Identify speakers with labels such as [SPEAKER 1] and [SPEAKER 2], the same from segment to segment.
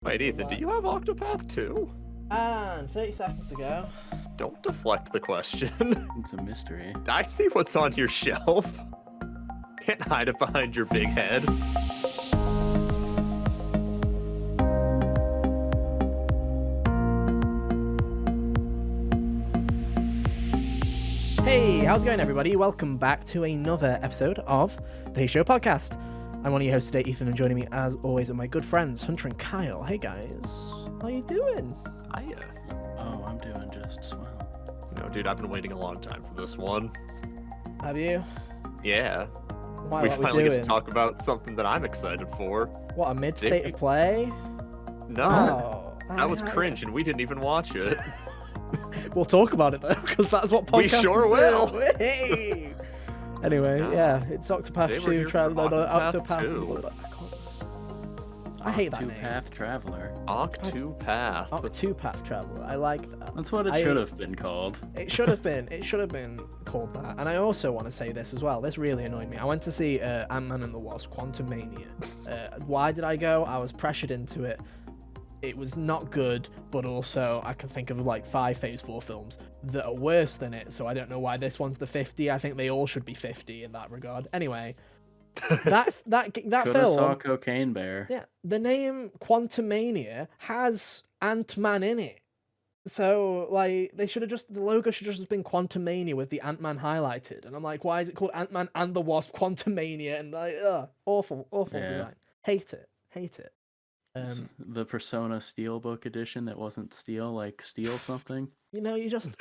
[SPEAKER 1] Wait, Ethan, do you have Octopath too?
[SPEAKER 2] And 30 seconds to go.
[SPEAKER 1] Don't deflect the question.
[SPEAKER 3] It's a mystery.
[SPEAKER 1] I see what's on your shelf. Can't hide it behind your big head.
[SPEAKER 2] Hey, how's it going, everybody? Welcome back to another episode of the HGO podcast. I'm one of your hosts today, Ethan, and joining me, as always, are my good friends, Hunter and Kyle. Hey, guys. How you doing?
[SPEAKER 1] Hiya.
[SPEAKER 3] Oh, I'm doing just swell.
[SPEAKER 1] Dude, I've been waiting a long time for this one.
[SPEAKER 2] Have you?
[SPEAKER 1] Yeah.
[SPEAKER 2] Why,
[SPEAKER 1] We
[SPEAKER 2] what
[SPEAKER 1] finally
[SPEAKER 2] we
[SPEAKER 1] get
[SPEAKER 2] doing?
[SPEAKER 1] to talk about something that I'm excited for.
[SPEAKER 2] What, a mid-state of play?
[SPEAKER 1] No.
[SPEAKER 2] Oh,
[SPEAKER 1] That was cringe, and we didn't even watch it.
[SPEAKER 2] We'll talk about it, though, because that's what
[SPEAKER 1] We
[SPEAKER 2] podcasts
[SPEAKER 1] sure will.
[SPEAKER 2] Hey! Anyway, yeah, it's Octopath
[SPEAKER 1] Today we're here
[SPEAKER 2] 2
[SPEAKER 1] for
[SPEAKER 2] Traveler.
[SPEAKER 1] Octopath 2.
[SPEAKER 2] I hate that name.
[SPEAKER 3] Octopath Traveler.
[SPEAKER 1] Octopath.
[SPEAKER 2] Octopath Traveler. I like that.
[SPEAKER 3] That's what it should have been called.
[SPEAKER 2] It should have been. It should have been called that. And I also want to say this as well. This really annoyed me. I went to see Ant-Man and the Wasp: Quantumania. Why did I go? I was pressured into it. It was not good, but also I can think of like 5 Phase 4 films that are worse than it. So I don't know why this one's the 50. I think they all should be 50 in that regard. Anyway, that
[SPEAKER 3] Coulda
[SPEAKER 2] film.
[SPEAKER 3] saw Cocaine Bear.
[SPEAKER 2] Yeah, the name Quantumania has Ant-Man in it. So, like, they should have the logo should just have been Quantumania with the Ant-Man highlighted. And I'm like, why is it called Ant-Man and the Wasp Quantumania? And like, awful
[SPEAKER 3] Yeah.
[SPEAKER 2] design. Hate it.
[SPEAKER 3] The Persona Steelbook edition that wasn't steel, like steal something.
[SPEAKER 2] You just...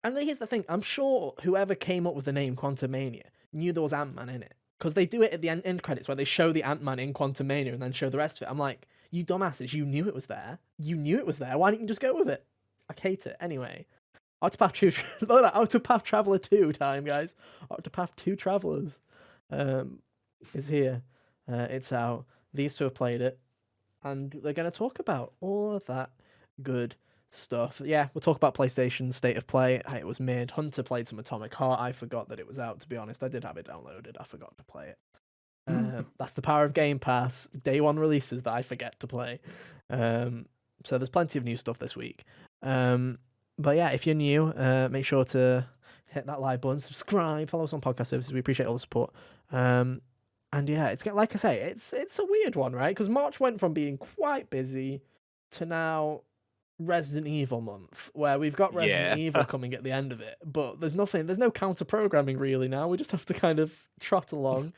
[SPEAKER 2] And here's the thing, I'm sure whoever came up with the name Quantumania knew there was Ant-Man in it. Because they do it at the end credits where they show the Ant-Man in Quantumania and then show the rest of it. I'm like, you dumbasses, you knew it was there. Why didn't you just go with it? I hate it. Anyway, Octopath 2, look at that, Octopath Traveler 2 time, guys. Octopath 2 Travelers is here. It's out. These two have played it. And they're going to talk about all of that good stuff. Yeah, we'll talk about PlayStation State of Play. How it was made. Hunter played some Atomic Heart. I forgot that it was out, to be honest. I did have it downloaded. I forgot to play it. That's the power of Game Pass. Day one releases that I forget to play. So there's plenty of new stuff this week. But yeah, if you're new, make sure to hit that like button, subscribe, follow us on podcast services. We appreciate all the support. And yeah, it's like I say, it's a weird one, right? Because March went from being quite busy to now Resident Evil month, where we've got Resident Evil coming at the end of it, but there's no counter programming really now. We just have to kind of trot along.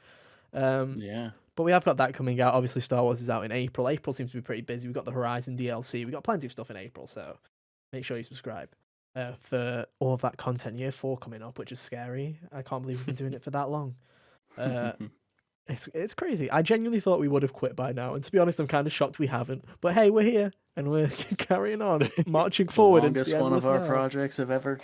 [SPEAKER 3] Yeah.
[SPEAKER 2] But we have got that coming out. Obviously, Star Wars is out in April. April seems to be pretty busy. We've got the Horizon DLC. We've got plenty of stuff in April, so make sure you subscribe for all of that content. Year 4 coming up, which is scary. I can't believe we've been doing it for that long. It's crazy. I genuinely thought we would have quit by now, and to be honest, I'm kind of shocked we haven't. But hey, we're here, and we're carrying on, marching forward.
[SPEAKER 3] The longest
[SPEAKER 2] into the
[SPEAKER 3] one of our
[SPEAKER 2] night.
[SPEAKER 3] projects have ever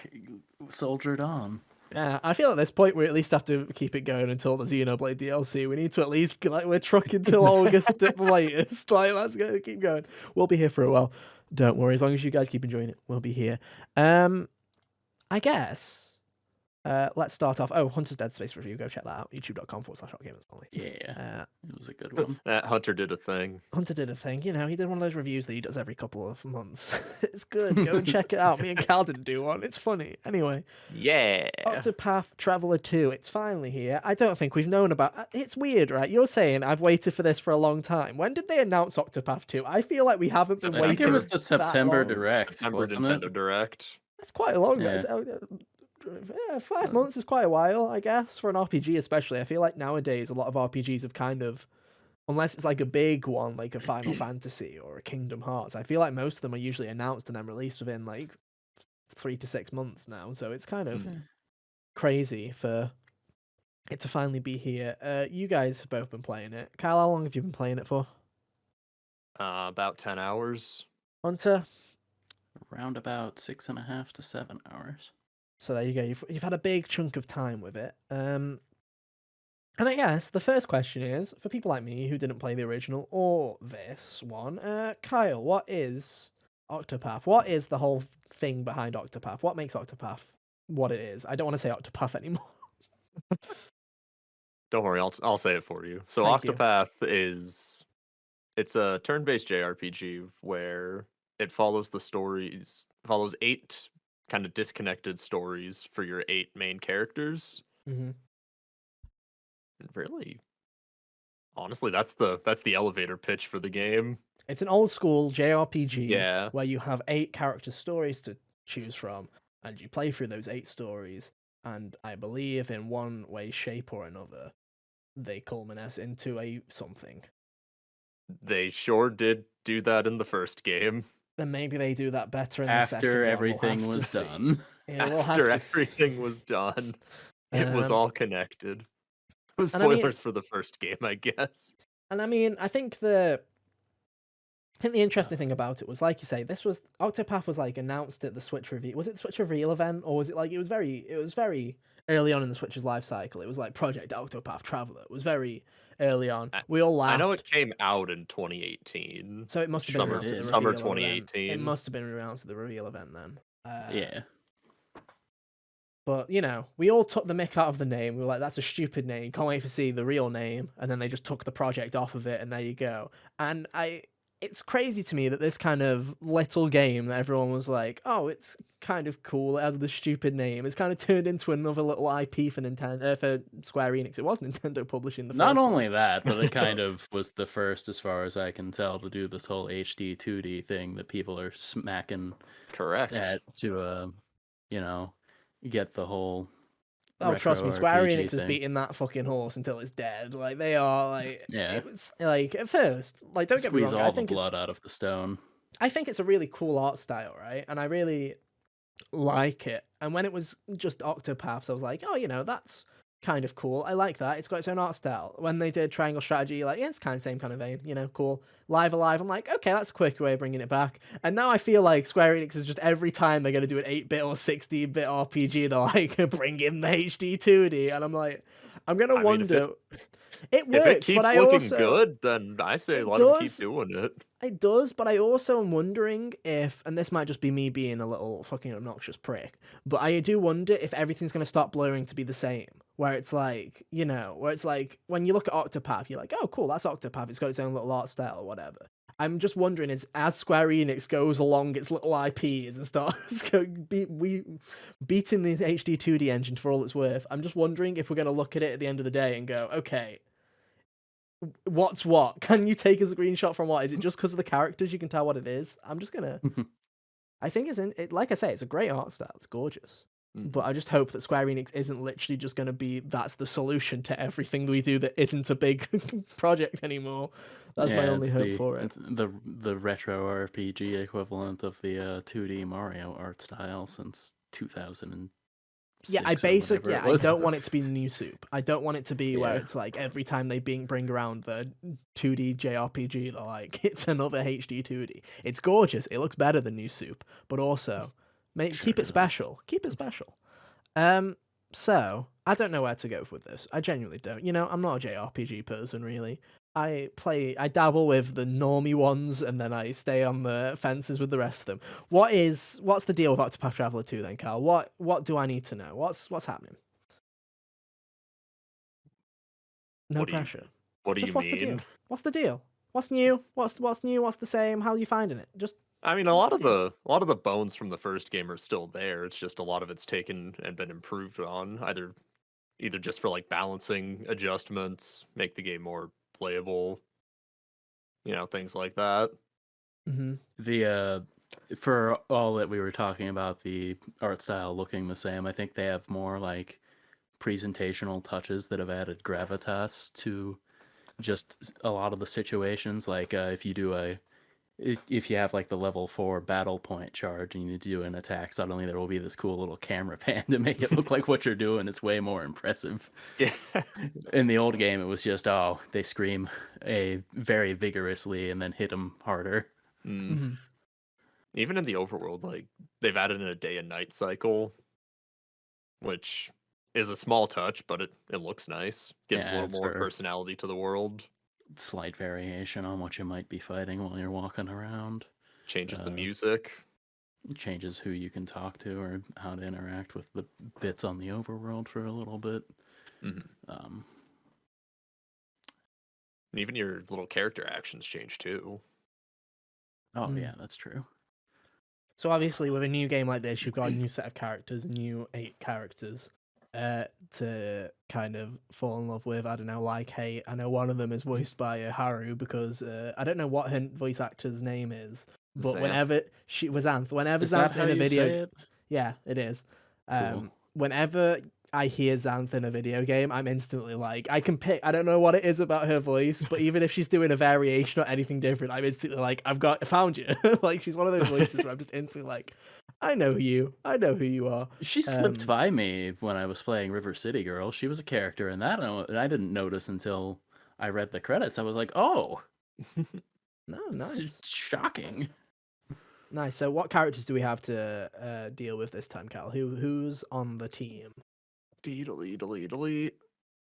[SPEAKER 3] soldiered on.
[SPEAKER 2] Yeah, I feel at this point we at least have to keep it going until the Xenoblade DLC. We need to at least we're trucking till August at the latest. Let's go, keep going. We'll be here for a while. Don't worry, as long as you guys keep enjoying it, we'll be here. I guess. Let's start off. Oh, Hunter's Dead Space review. Go check that out. YouTube.com/gamers-only.
[SPEAKER 3] Yeah. It was a good one.
[SPEAKER 1] Hunter did a thing.
[SPEAKER 2] Hunter did a thing. He did one of those reviews that he does every couple of months. It's good. Go and check it out. Me and Cal didn't do one. It's funny. Anyway.
[SPEAKER 1] Yeah.
[SPEAKER 2] Octopath Traveler 2. It's finally here. I don't think we've known about... It's weird, right? You're saying I've waited for this for a long time. When did they announce Octopath 2? I feel like we haven't been
[SPEAKER 3] I
[SPEAKER 2] waiting
[SPEAKER 3] think it was the
[SPEAKER 2] that
[SPEAKER 3] September
[SPEAKER 2] long.
[SPEAKER 3] Direct,
[SPEAKER 1] September
[SPEAKER 3] wasn't
[SPEAKER 1] Nintendo
[SPEAKER 3] it?
[SPEAKER 1] Direct.
[SPEAKER 2] That's quite a long...
[SPEAKER 3] Yeah.
[SPEAKER 2] Yeah, 5 months is quite a while, I guess, for an RPG especially. I feel like nowadays a lot of RPGs have kind of... Unless it's like a big one, like a Final Fantasy or a Kingdom Hearts, I feel like most of them are usually announced and then released within like 3 to 6 months now. So it's kind of crazy for it to finally be here. You guys have both been playing it. Kyle, how long have you been playing it for?
[SPEAKER 1] About 10 hours.
[SPEAKER 2] Hunter?
[SPEAKER 3] Around about 6.5 to 7 hours.
[SPEAKER 2] So there you go. You've had a big chunk of time with it. And I guess the first question is, for people like me who didn't play the original or this one, Kyle, what is Octopath? What is the whole thing behind Octopath? What makes Octopath what it is? I don't want to say Octopath anymore.
[SPEAKER 1] Don't worry, I'll say it for you. So
[SPEAKER 2] Thank you.
[SPEAKER 1] Octopath is It's a turn-based JRPG where it follows follows 8 kind of disconnected stories for your 8 main characters.
[SPEAKER 2] Hmm.
[SPEAKER 1] And really, honestly, that's the elevator pitch for the game.
[SPEAKER 2] It's an old school JRPG
[SPEAKER 1] Yeah,
[SPEAKER 2] where you have 8 character stories to choose from, and you play through those 8 stories. And I believe in one way, shape, or another, they culminate into a something.
[SPEAKER 1] they sure did do that in the first game.
[SPEAKER 2] Then maybe they do that better in the second
[SPEAKER 3] After
[SPEAKER 2] one.
[SPEAKER 3] everything
[SPEAKER 2] We'll have
[SPEAKER 3] was
[SPEAKER 2] to see.
[SPEAKER 3] done.
[SPEAKER 2] Yeah, we'll
[SPEAKER 1] After
[SPEAKER 2] have to see.
[SPEAKER 1] everything was done, it was
[SPEAKER 2] Um,
[SPEAKER 1] all connected.
[SPEAKER 2] and I mean,
[SPEAKER 1] Spoilers for the first game, I guess.
[SPEAKER 2] I think the interesting thing about it was, like you say, this was Octopath was like announced at the Switch reveal. Was it the Switch reveal event, or was it like it was very early on in the Switch's life cycle? It was like Project Octopath Traveler. It was very early on. We all
[SPEAKER 1] I know
[SPEAKER 2] laughed.
[SPEAKER 1] it came out in 2018.
[SPEAKER 2] So it must have been
[SPEAKER 1] Summer
[SPEAKER 2] announced at the
[SPEAKER 1] summer
[SPEAKER 2] reveal event. It
[SPEAKER 1] 2018.
[SPEAKER 2] must have been announced at the reveal event then.
[SPEAKER 3] Yeah.
[SPEAKER 2] But, you know, we all took the mick out of the name. We were like, that's a stupid name. Can't wait to see the real name. And then they just took the project off of it, and there you go. And it's crazy to me that this kind of little game that everyone was like, oh, it's kind of cool. It has the stupid name. It's kind of turned into another little IP for Nintendo, for Square Enix. It was Nintendo publishing the first
[SPEAKER 3] Not
[SPEAKER 2] one.
[SPEAKER 3] only that, but it kind of was the first, as far as I can tell, to do this whole HD 2D thing that people are smacking
[SPEAKER 1] Correct.
[SPEAKER 3] at to, get the whole
[SPEAKER 2] Oh, trust me,
[SPEAKER 3] retro
[SPEAKER 2] Square
[SPEAKER 3] RPG
[SPEAKER 2] Enix is
[SPEAKER 3] thing.
[SPEAKER 2] beating that fucking horse until it's dead. Like, they are, like,
[SPEAKER 3] Yeah.
[SPEAKER 2] it was, like, at first, like, don't get me
[SPEAKER 3] Squeeze
[SPEAKER 2] wrong,
[SPEAKER 3] all the blood out of the stone.
[SPEAKER 2] I think it's a really cool art style, right? And I really like it. And when it was just Octopaths, I was like, oh, you know, that's kind of cool. I like that. It's got its own art style. When they did Triangle Strategy, like, yeah, it's kind of same kind of vein, you know, cool. Live Alive, I'm like, okay, that's a quick way of bringing it back. And now I feel like Square Enix is just every time they're going to do an 8-bit or 16-bit RPG, they're like, bring in the HD 2D. And I'm like, I'm going to wonder. It works,
[SPEAKER 1] If it keeps
[SPEAKER 2] but I
[SPEAKER 1] looking
[SPEAKER 2] also,
[SPEAKER 1] good, then I say
[SPEAKER 2] it
[SPEAKER 1] let them keep
[SPEAKER 2] does.
[SPEAKER 1] doing it.
[SPEAKER 2] It does, but I also am wondering if, and this might just be me being a little fucking obnoxious prick, but I do wonder if everything's going to stop blurring to be the same. Where it's like, you know, where it's like, when you look at Octopath, you're like, oh, cool, that's Octopath. It's got its own little art style or whatever. I'm just wondering, as Square Enix goes along its little IPs and starts beating the HD 2D engine for all it's worth, I'm just wondering if we're going to look at it at the end of the day and go, okay, what's what? Can you take a screenshot from what? Is it just because of the characters you can tell what it is? I'm just gonna. I think like I say, it's a great art style. It's gorgeous. But I just hope that Square Enix isn't literally just going to be that's the solution to everything we do that isn't a big project anymore. That's my only hope for it.
[SPEAKER 3] It's the retro RPG equivalent of the 2D Mario art style since 2006.
[SPEAKER 2] Yeah, I don't want it to be the new soup. I don't want it to be where it's like every time they bring around the 2D JRPG, they're like, it's another HD 2D. It's gorgeous. It looks better than new soup, but also keep it special. Keep it special. So I don't know where to go with this. I genuinely don't. You know, I'm not a JRPG person really. I dabble with the normie ones, and then I stay on the fences with the rest of them. What's the deal with Octopath Traveler 2 then, Carl? What do I need to know? What's happening? No pressure.
[SPEAKER 1] What do you
[SPEAKER 2] What's the
[SPEAKER 1] mean?
[SPEAKER 2] deal? What's the deal? What's new? What's new? What's the same? How are you finding it? Just
[SPEAKER 1] I mean, a lot of the bones from the first game are still there. It's just a lot of it's taken and been improved on, either just for like balancing adjustments, make the game more playable, things like that.
[SPEAKER 3] The for all that we were talking about the art style looking the same, I think they have more like presentational touches that have added gravitas to just a lot of the situations. Like if you have like the level 4 battle point charge and you need to do an attack, suddenly there will be this cool little camera pan to make it look like what you're doing. It's way more impressive.
[SPEAKER 1] Yeah.
[SPEAKER 3] In the old game, it was just, they scream very vigorously and then hit them harder.
[SPEAKER 1] Even in the overworld, like they've added in a day and night cycle, which is a small touch, but it looks nice. Gives a little more personality to the world.
[SPEAKER 3] Slight variation on what you might be fighting while you're walking around.
[SPEAKER 1] Changes the music.
[SPEAKER 3] Changes who you can talk to or how to interact with the bits on the overworld for a little bit.
[SPEAKER 1] And even your little character actions change too.
[SPEAKER 3] Oh
[SPEAKER 2] Mm.
[SPEAKER 3] yeah, that's true.
[SPEAKER 2] So obviously, with a new game like this, you've got a new set of characters, a new 8 characters, to kind of fall in love with. I don't know, like, hey, I know one of them is voiced by Haru because I don't know what her voice actor's name is, but
[SPEAKER 1] Xanth.
[SPEAKER 2] whenever she was Anth, whenever
[SPEAKER 3] Is that
[SPEAKER 2] Xanth
[SPEAKER 3] how
[SPEAKER 2] in a
[SPEAKER 3] you
[SPEAKER 2] video,
[SPEAKER 3] say it?
[SPEAKER 2] yeah, it is.
[SPEAKER 3] Cool.
[SPEAKER 2] Whenever I hear Xanth in a video game, I'm instantly like, I can pick. I don't know what it is about her voice, but even if she's doing a variation or anything different, I'm instantly like, found you. Like she's one of those voices where I'm just instantly like, I know you are.
[SPEAKER 3] She slipped by me when I was playing River City Girl. She was a character in that, and I didn't notice until I read the credits. I was like, oh,
[SPEAKER 2] No,
[SPEAKER 3] this is
[SPEAKER 2] nice,
[SPEAKER 3] shocking.
[SPEAKER 2] nice. So, what characters do we have to deal with this time, Cal? Who's on the team?
[SPEAKER 1] Delete.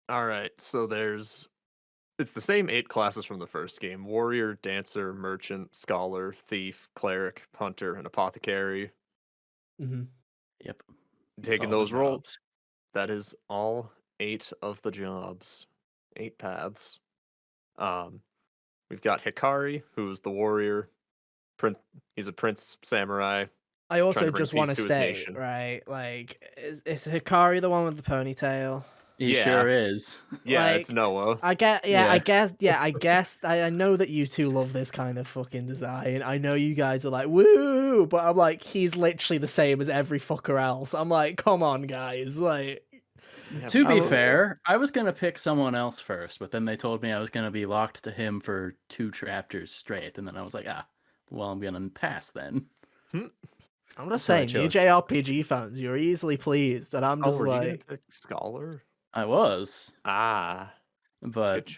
[SPEAKER 1] All right, so it's the same 8 classes from the first game: warrior, dancer, merchant, scholar, thief, cleric, hunter, and apothecary.
[SPEAKER 2] Mm-hmm.
[SPEAKER 3] Yep. That's
[SPEAKER 1] Taking
[SPEAKER 3] all
[SPEAKER 1] those
[SPEAKER 3] the
[SPEAKER 1] roles,
[SPEAKER 3] jobs.
[SPEAKER 1] that is all 8 of the jobs, 8 paths. We've got Hikari, who's the warrior. He's a prince samurai.
[SPEAKER 2] I also
[SPEAKER 1] trying to bring
[SPEAKER 2] just want
[SPEAKER 1] peace
[SPEAKER 2] to
[SPEAKER 1] to his
[SPEAKER 2] state,
[SPEAKER 1] nation.
[SPEAKER 2] right? Like, is Hikari the one with the ponytail?
[SPEAKER 3] He
[SPEAKER 1] Yeah.
[SPEAKER 3] sure is.
[SPEAKER 1] Yeah, it's
[SPEAKER 2] Like,
[SPEAKER 1] Noah.
[SPEAKER 2] I get,
[SPEAKER 3] Yeah.
[SPEAKER 2] I guess, I know that you two love this kind of fucking design. I know you guys are like, woo, but I'm like, he's literally the same as every fucker else. I'm like, come on, guys, like.
[SPEAKER 1] Yeah,
[SPEAKER 3] To be
[SPEAKER 2] I'm-
[SPEAKER 3] fair, I was gonna pick someone else first, but then they told me I was gonna be locked to him for 2 chapters straight, and then I was like, well, I'm gonna pass then.
[SPEAKER 2] I'm just
[SPEAKER 3] So I
[SPEAKER 2] saying, you
[SPEAKER 3] chose-
[SPEAKER 2] JRPG fans, you're easily pleased, and I'm
[SPEAKER 1] Oh,
[SPEAKER 2] just
[SPEAKER 1] were you gonna
[SPEAKER 2] like,
[SPEAKER 1] pick scholar?
[SPEAKER 3] I was,
[SPEAKER 1] Ah,
[SPEAKER 3] but
[SPEAKER 1] good.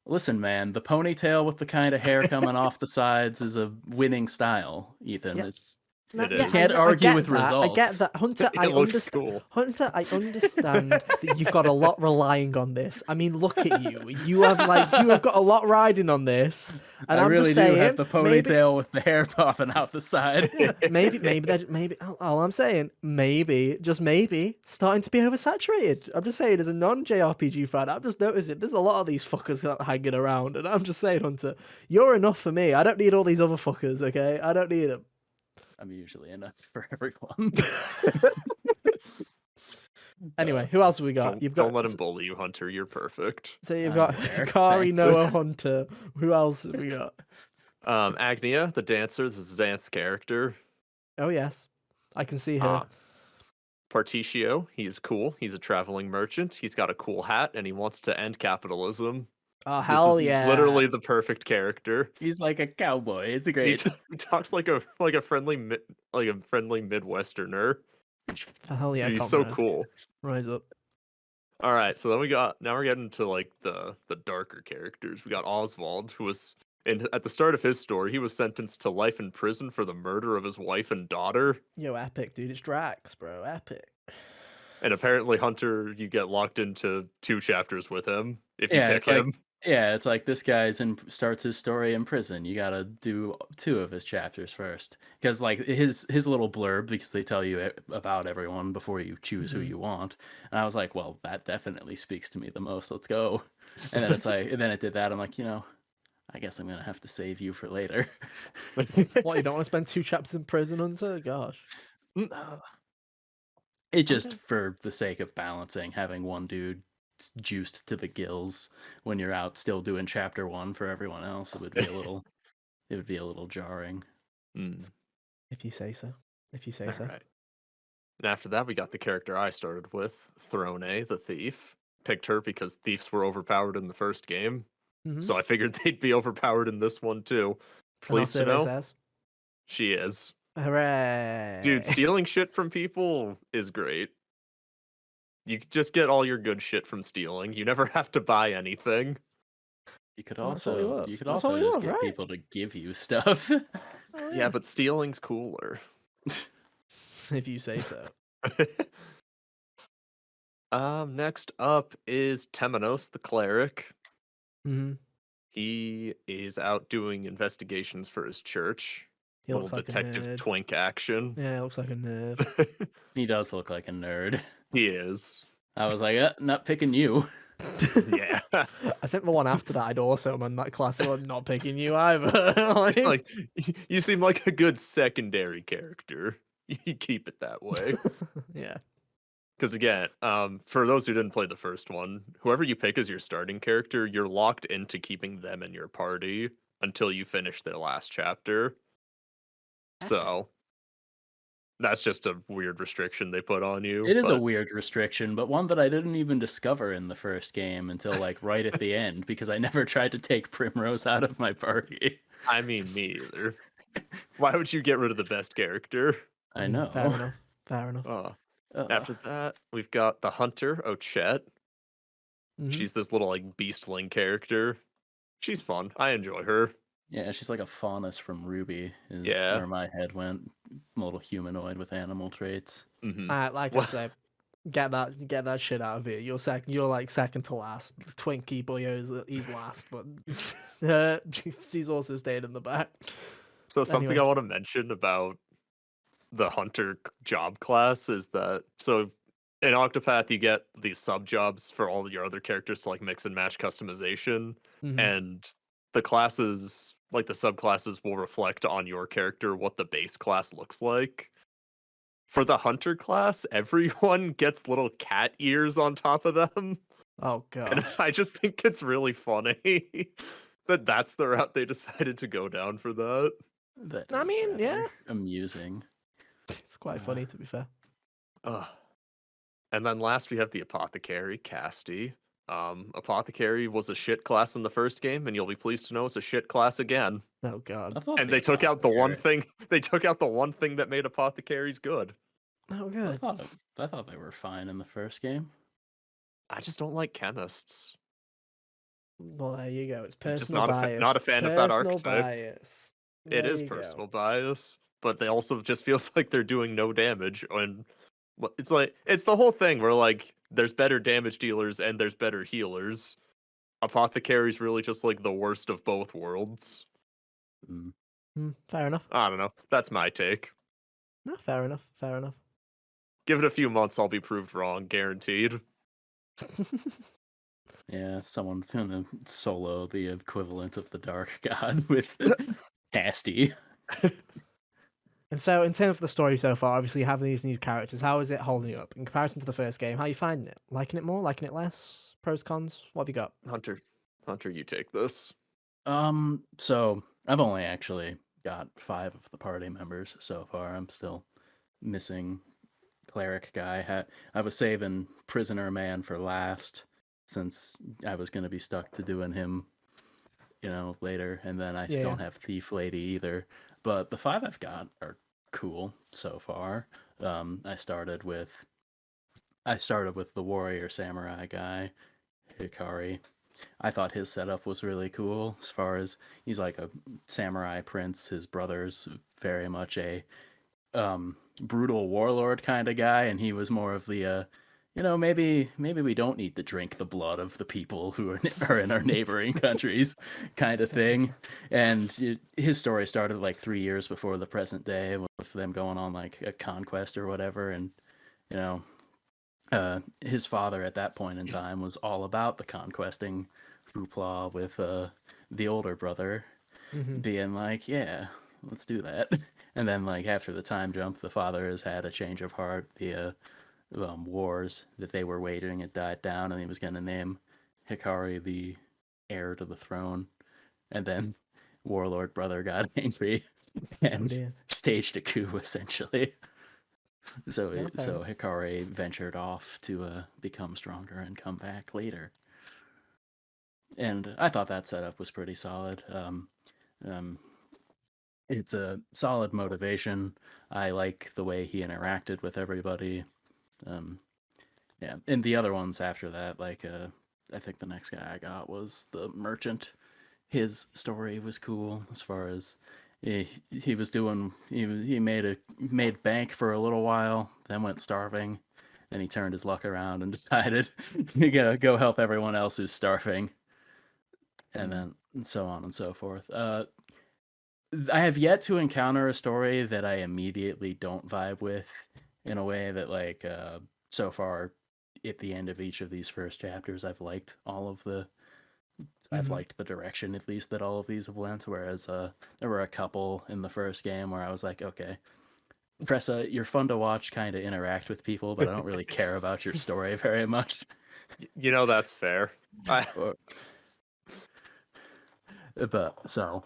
[SPEAKER 3] listen, man, the ponytail with the kind of hair coming off the sides is a winning style, Ethan.
[SPEAKER 2] Yeah.
[SPEAKER 3] It's
[SPEAKER 1] It
[SPEAKER 3] you
[SPEAKER 1] is.
[SPEAKER 3] can't
[SPEAKER 2] I
[SPEAKER 3] argue
[SPEAKER 2] get
[SPEAKER 3] with
[SPEAKER 2] that. I
[SPEAKER 3] results.
[SPEAKER 2] get that, Hunter. I
[SPEAKER 1] It looks
[SPEAKER 2] understand.
[SPEAKER 1] cool.
[SPEAKER 2] Hunter, I understand that you've got a lot relying on this. I mean, look at you. You have got a lot riding on this, and
[SPEAKER 3] I
[SPEAKER 2] I'm
[SPEAKER 3] really
[SPEAKER 2] just saying,
[SPEAKER 3] do have the ponytail with the hair popping out the side.
[SPEAKER 2] maybe. All I'm saying, maybe, just maybe, it's starting to be oversaturated. I'm just saying, as a non-JRPG fan, I'm just noticing there's a lot of these fuckers hanging around, and I'm just saying, Hunter, you're enough for me. I don't need all these other fuckers. Okay, I don't need them.
[SPEAKER 3] I'm usually enough for everyone.
[SPEAKER 2] Anyway, who else have we got?
[SPEAKER 1] Don't let him bully you, Hunter. You're perfect.
[SPEAKER 2] So you've
[SPEAKER 3] I'm
[SPEAKER 2] got
[SPEAKER 3] aware,
[SPEAKER 2] Kari,
[SPEAKER 3] thanks.
[SPEAKER 2] Noah, Hunter. Who else have we got?
[SPEAKER 1] Agnia, the dancer. This is Xanth's character.
[SPEAKER 2] Oh yes, I can see her.
[SPEAKER 1] Particio, he's cool. He's a traveling merchant. He's got a cool hat, and he wants to end capitalism.
[SPEAKER 2] Oh
[SPEAKER 1] This
[SPEAKER 2] hell
[SPEAKER 1] is
[SPEAKER 2] yeah!
[SPEAKER 1] literally the perfect character.
[SPEAKER 3] He's like a cowboy. It's
[SPEAKER 1] He,
[SPEAKER 3] great.
[SPEAKER 1] he talks like a friendly Midwesterner.
[SPEAKER 2] Hell yeah!
[SPEAKER 1] He's so
[SPEAKER 2] comrade.
[SPEAKER 1] cool.
[SPEAKER 2] Rise up.
[SPEAKER 1] All right, so then now we're getting to like the darker characters. We got Oswald, who was at the start of his story, he was sentenced to life in prison for the murder of his wife and daughter.
[SPEAKER 2] Yo, epic, dude. It's Drax, bro. Epic.
[SPEAKER 1] And apparently, Hunter, you get locked into 2 chapters with him if you
[SPEAKER 3] Yeah,
[SPEAKER 1] pick
[SPEAKER 3] it's like-
[SPEAKER 1] him.
[SPEAKER 3] Yeah, it's like this guy's starts his story in prison. You gotta do 2 of his chapters first, because like his little blurb, because they tell you about everyone before you choose who
[SPEAKER 2] Mhm.
[SPEAKER 3] you want. And I was like, well, that definitely speaks to me the most. Let's go. And then it's like, and then it did that. I'm like, I guess I'm gonna have to save you for later.
[SPEAKER 2] What, you don't want to spend 2 chapters in prison, Hunter? Gosh.
[SPEAKER 3] It just
[SPEAKER 2] Okay.
[SPEAKER 3] for the sake of balancing, having one dude juiced to the gills when you're out still doing chapter 1 for everyone else, it would be a little jarring.
[SPEAKER 2] If you say so. If you say
[SPEAKER 1] All
[SPEAKER 2] so.
[SPEAKER 1] right. And after that, we got the character I started with, Throne, the thief. Picked her because thieves were overpowered in the first game,
[SPEAKER 2] Mhm.
[SPEAKER 1] so I figured they'd be overpowered in this one too.
[SPEAKER 2] And I'll
[SPEAKER 1] Pleased
[SPEAKER 2] say
[SPEAKER 1] to know,
[SPEAKER 2] says.
[SPEAKER 1] she is.
[SPEAKER 2] Hooray.
[SPEAKER 1] Dude, stealing shit from people is great. You just get all your good shit from stealing. You never have to buy anything.
[SPEAKER 3] You could
[SPEAKER 2] Well, that's what we
[SPEAKER 3] also
[SPEAKER 2] love.
[SPEAKER 3] you could
[SPEAKER 2] That's what
[SPEAKER 3] also
[SPEAKER 2] we
[SPEAKER 3] just
[SPEAKER 2] love,
[SPEAKER 3] get
[SPEAKER 2] right?
[SPEAKER 3] people to give you stuff.
[SPEAKER 2] Oh,
[SPEAKER 1] Yeah, but stealing's cooler.
[SPEAKER 2] if you say so.
[SPEAKER 1] Next up is Temenos, the cleric.
[SPEAKER 2] Mm-hmm.
[SPEAKER 1] He is out doing investigations for his church.
[SPEAKER 2] He
[SPEAKER 1] Little
[SPEAKER 2] looks like
[SPEAKER 1] detective
[SPEAKER 2] a nerd.
[SPEAKER 1] twink action.
[SPEAKER 2] Yeah, he looks like a nerd.
[SPEAKER 3] He does look like a nerd.
[SPEAKER 1] He is.
[SPEAKER 3] I was like, not picking you.
[SPEAKER 1] Yeah.
[SPEAKER 2] I think the one after that, I'd also amend that class. I'm not picking you either. Like,
[SPEAKER 1] Like, you seem like a good secondary character. You keep it that way.
[SPEAKER 2] yeah.
[SPEAKER 1] Because again, for those who didn't play the first one, whoever you pick as your starting character, you're locked into keeping them in your party until you finish their last chapter. So that's just a weird restriction they put on you.
[SPEAKER 3] It is a
[SPEAKER 1] But
[SPEAKER 3] weird restriction, but one that I didn't even discover in the first game until like right at the end because I never tried to take Primrose out of my party.
[SPEAKER 1] I mean, me either. Why would you get rid of the best character?
[SPEAKER 3] I
[SPEAKER 2] Fair
[SPEAKER 3] know.
[SPEAKER 2] enough. Fair enough.
[SPEAKER 1] After that, we've got the Hunter, Ochette.
[SPEAKER 2] Mhm.
[SPEAKER 1] She's this little like beastling character. She's fun. I enjoy her.
[SPEAKER 3] Yeah, she's like a faunus from Ruby, is
[SPEAKER 1] Yeah.
[SPEAKER 3] where my head went. A little humanoid with animal traits.
[SPEAKER 1] Mm-hmm.
[SPEAKER 2] Like I said, get that shit out of here. You're like second to last. Twinkie Boyo he's last, but she's also stayed in the back.
[SPEAKER 1] So something
[SPEAKER 2] Anyway.
[SPEAKER 1] I want to mention about the Hunter job class is that in Octopath you get these sub jobs for all your other characters to like mix and match customization,
[SPEAKER 2] Mhm.
[SPEAKER 1] and the classes, like the subclasses, will reflect on your character what the base class looks like. For the Hunter class, everyone gets little cat ears on top of them.
[SPEAKER 2] Oh
[SPEAKER 1] And
[SPEAKER 2] god.
[SPEAKER 1] I just think it's really funny that that's the route they decided to go down for that.
[SPEAKER 3] That
[SPEAKER 2] I
[SPEAKER 3] is
[SPEAKER 2] mean,
[SPEAKER 3] rather
[SPEAKER 2] yeah.
[SPEAKER 3] amusing.
[SPEAKER 2] It's quite funny to be fair.
[SPEAKER 1] And then last we have the Apothecary, Casty. Apothecary was a shit class in the first game, and you'll be pleased to know it's a shit class again.
[SPEAKER 2] Oh god.
[SPEAKER 3] I thought
[SPEAKER 1] And
[SPEAKER 3] the
[SPEAKER 1] they took out the one
[SPEAKER 3] Apothecary-
[SPEAKER 1] thing. They took out the one thing that made apothecaries good.
[SPEAKER 2] Oh
[SPEAKER 3] I
[SPEAKER 2] good.
[SPEAKER 3] thought they were fine in the first game.
[SPEAKER 1] I just don't like chemists.
[SPEAKER 2] Well, there you go. It's
[SPEAKER 1] I'm just
[SPEAKER 2] personal bias.
[SPEAKER 1] not a fan of that
[SPEAKER 2] Personal
[SPEAKER 1] archetype.
[SPEAKER 2] bias.
[SPEAKER 1] It
[SPEAKER 2] There
[SPEAKER 1] is
[SPEAKER 2] you go.
[SPEAKER 1] personal bias, but they also just feels like they're doing no damage. And it's like it's the whole thing where like there's better damage dealers and there's better healers. Apothecary's really just like the worst of both worlds.
[SPEAKER 3] Mm.
[SPEAKER 2] Fair enough.
[SPEAKER 1] I don't know. That's my take.
[SPEAKER 2] No, fair enough. Fair enough.
[SPEAKER 1] Give it a few months, I'll be proved wrong, guaranteed.
[SPEAKER 3] Yeah, someone's gonna solo the equivalent of the Dark God with Casty.
[SPEAKER 2] And so, in terms of the story so far, obviously having these new characters, how is it holding up in comparison to the first game? How are you finding it? Liking it more? Liking it less? Pros, cons? What have you got?
[SPEAKER 1] Hunter, you take this.
[SPEAKER 3] So I've only actually got 5 of the party members so far. I'm still missing cleric guy. I was saving prisoner man for last since I was gonna be stuck to doing him, later, and then I don't have thief lady either. But the 5 I've got are cool so far. I started with the warrior samurai guy, Hikari. I thought his setup was really cool as far as he's like a samurai prince. His brother's very much a brutal warlord kind of guy, and he was more of the maybe we don't need to drink the blood of the people who are in our neighboring countries kind of thing. And his story started like 3 years before the present day with them going on like a conquest or whatever, and his father at that point in time was all about the conquesting hoopla with the older brother being like, yeah, let's do that. And then like after the time jump, the father has had a change of heart. The wars that they were waging had died down, and he was going to name Hikari the heir to the throne. And then warlord brother got angry and staged a coup essentially. So Hikari ventured off to become stronger and come back later. And I thought that setup was pretty solid. It's a solid motivation. I like the way he interacted with everybody. Yeah, and the other ones after that, like I think the next guy I got was the merchant. His story was cool as far as he was doing. He made bank for a little while, then went starving. Then he turned his luck around and decided to go help everyone else who's starving, and then so on and so forth. I have yet to encounter a story that I immediately don't vibe with in a way that like so far at the end of each of these first chapters, I've liked
[SPEAKER 2] Mhm.
[SPEAKER 3] the direction at least that all of these have went. Whereas there were a couple in the first game where I was like, okay, Tressa, you're fun to watch, kind of interact with people, but I don't really care about your story very much.
[SPEAKER 1] You know, that's fair.
[SPEAKER 3] Or- But so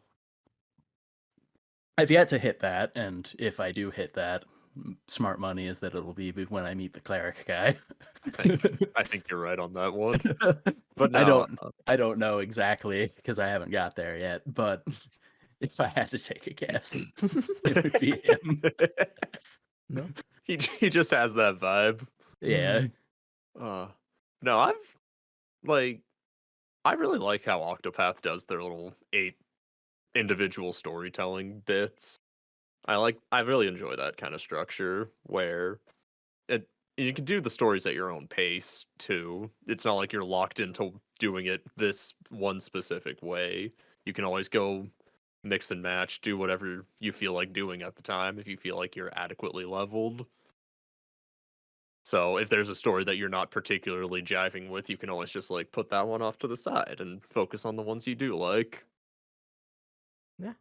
[SPEAKER 3] I've yet to hit that, and if I do hit that, smart money is that it'll be when I meet the cleric guy.
[SPEAKER 1] I think you're right on that one. But
[SPEAKER 3] I
[SPEAKER 1] no,
[SPEAKER 3] don't know exactly because I haven't got there yet. But if I had to take a guess, it would be him.
[SPEAKER 2] No.
[SPEAKER 1] he just has that vibe.
[SPEAKER 3] Yeah.
[SPEAKER 1] No, like I really like how Octopath does their little 8 individual storytelling bits. I really enjoy that kind of structure where it you can do the stories at your own pace too. It's not like you're locked into doing it this one specific way. You can always go mix and match, do whatever you feel like doing at the time if you feel like you're adequately leveled. So if there's a story that you're not particularly jiving with, you can always just like put that one off to the side and focus on the ones you do like.
[SPEAKER 2] Yeah.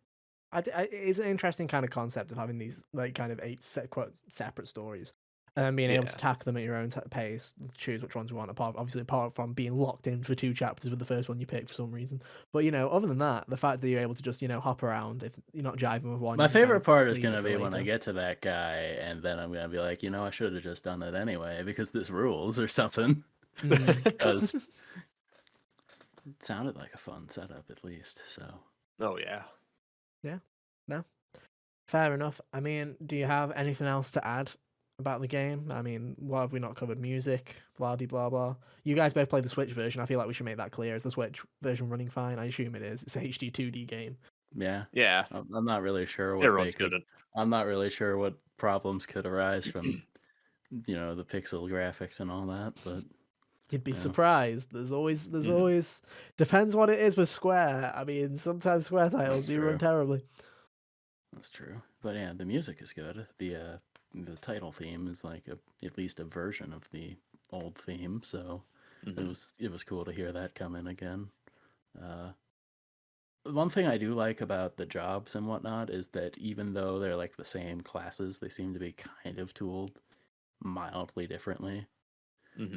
[SPEAKER 2] It's an interesting kind of concept of having these like kind of 8 separate stories, and being able to
[SPEAKER 1] Yeah.
[SPEAKER 2] tackle them at your own pace, choose which ones you want. Apart from being locked in for 2 chapters with the first one you pick for some reason. But other than that, the fact that you're able to just hop around if you're not jiving with one.
[SPEAKER 3] My
[SPEAKER 2] you can kind
[SPEAKER 3] favorite
[SPEAKER 2] of
[SPEAKER 3] part is
[SPEAKER 2] leave it
[SPEAKER 3] going to
[SPEAKER 2] for
[SPEAKER 3] be when I
[SPEAKER 2] later.
[SPEAKER 3] get to that guy, and then I'm going to be like, I should have just done it anyway because this rules or something. Because it sounded like a fun setup at least. So.
[SPEAKER 1] Oh yeah.
[SPEAKER 2] Yeah. No. Fair enough. I mean, do you have anything else to add about the game? I mean, what have we not covered? Music, blah de blah blah. You guys both play the Switch version. I feel like we should make that clear. Is the Switch version running fine? I assume it is. It's a HD 2D game.
[SPEAKER 3] Yeah.
[SPEAKER 1] Yeah.
[SPEAKER 3] I'm not really sure
[SPEAKER 1] It runs good.
[SPEAKER 3] I'm not really sure what problems could arise from, the pixel graphics and all that, but
[SPEAKER 2] You'd be
[SPEAKER 3] Yeah.
[SPEAKER 2] surprised. There's always depends what it is with Square. I mean, sometimes Square titles
[SPEAKER 3] That's
[SPEAKER 2] do run
[SPEAKER 3] true.
[SPEAKER 2] terribly.
[SPEAKER 3] That's true. But yeah, the music is good. The title theme is like at least a version of the old theme, so it was cool to hear that come in again. One thing I do like about the jobs and whatnot is that even though they're like the same classes, they seem to be kind of tooled mildly differently.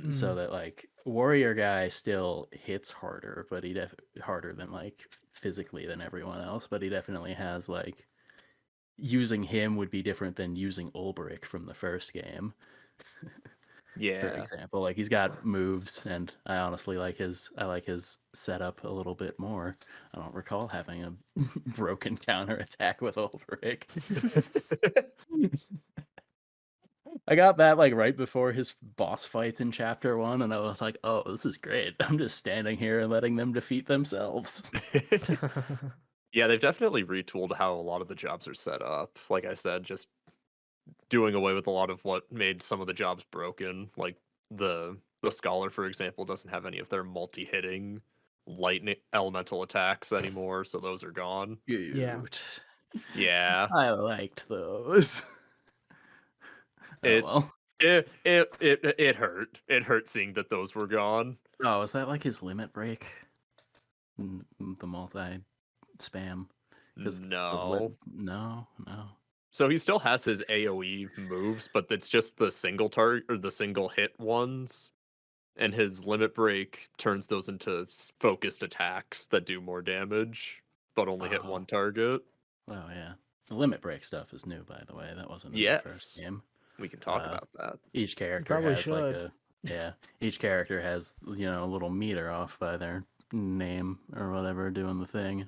[SPEAKER 3] So that like warrior guy still hits harder, but harder than like physically than everyone else, but he definitely has like using him would be different than using Ulbrich from the first game.
[SPEAKER 1] Yeah.
[SPEAKER 3] For example, like he's got moves, and I honestly like his setup a little bit more. I don't recall having a broken counter attack with Ulbrich. I got that like right before his boss fights in chapter 1, and I was like, "Oh, this is great! I'm just standing here and letting them defeat themselves."
[SPEAKER 1] Yeah, they've definitely retooled how a lot of the jobs are set up. Like I said, just doing away with a lot of what made some of the jobs broken. Like the scholar, for example, doesn't have any of their multi-hitting lightning elemental attacks anymore, so those are gone.
[SPEAKER 2] Yeah.
[SPEAKER 3] Cute.
[SPEAKER 1] Yeah.
[SPEAKER 3] I liked those.
[SPEAKER 1] It
[SPEAKER 3] well.
[SPEAKER 1] it hurt. It hurt seeing that those were gone.
[SPEAKER 3] Oh, is that like his limit break? The multi spam?
[SPEAKER 1] No.
[SPEAKER 3] No.
[SPEAKER 1] So he still has his AoE moves, but it's just the single target or the single hit ones. And his limit break turns those into focused attacks that do more damage, but only hit one target.
[SPEAKER 3] Oh yeah. The limit break stuff is new, by the way. That wasn't in the first game.
[SPEAKER 1] We can talk about that.
[SPEAKER 3] Each character
[SPEAKER 2] probably
[SPEAKER 3] has like
[SPEAKER 2] should.
[SPEAKER 3] each character has a little meter off by their name or whatever doing the thing.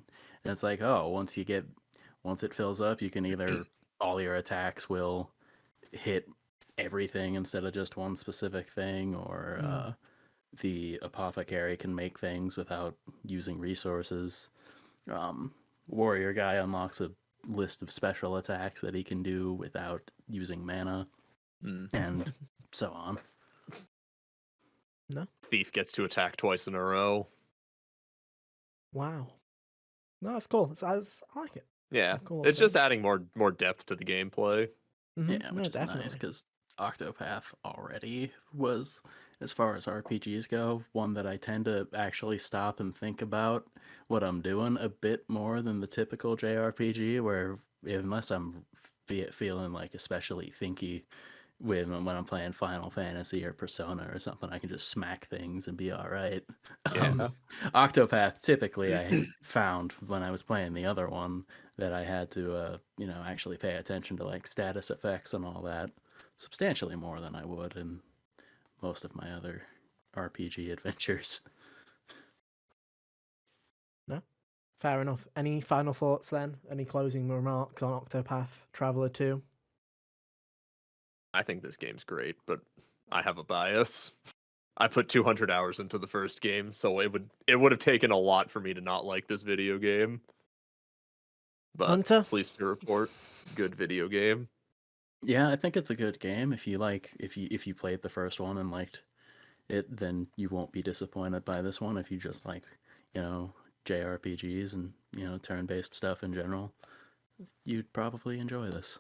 [SPEAKER 3] And it's like, oh, once it fills up, you can either all your attacks will hit everything instead of just one specific thing, or the apothecary can make things without using resources. Warrior guy unlocks a list of special attacks that he can do without using mana, and so on.
[SPEAKER 2] No.
[SPEAKER 1] Thief gets to attack twice in a row.
[SPEAKER 2] Wow. No, that's cool. I like it.
[SPEAKER 1] Yeah,
[SPEAKER 2] Cool
[SPEAKER 1] it's
[SPEAKER 2] stuff.
[SPEAKER 1] just adding more depth to the gameplay.
[SPEAKER 3] Yeah, which is nice because Octopath already was as far as RPGs go, one that I tend to actually stop and think about what I'm doing a bit more than the typical JRPG, where unless I'm feeling like especially thinky when I'm playing Final Fantasy or Persona or something, I can just smack things and be all right.
[SPEAKER 1] Yeah.
[SPEAKER 3] Octopath, typically, I found when I was playing the other one that I had to, actually pay attention to like status effects and all that substantially more than I would in most of my other RPG adventures.
[SPEAKER 2] No, fair enough. Any final thoughts then? Any closing remarks on Octopath Traveler 2?
[SPEAKER 1] I think this game's great, but I have a bias. I put 200 hours into the first game, so it would have taken a lot for me to not like this video game. But
[SPEAKER 2] Hunter?
[SPEAKER 1] pleased to report, good video game.
[SPEAKER 3] Yeah, I think it's a good game. If you played the first one and liked it, then you won't be disappointed by this one. If you just like, JRPGs and, turn-based stuff in general, you'd probably enjoy this.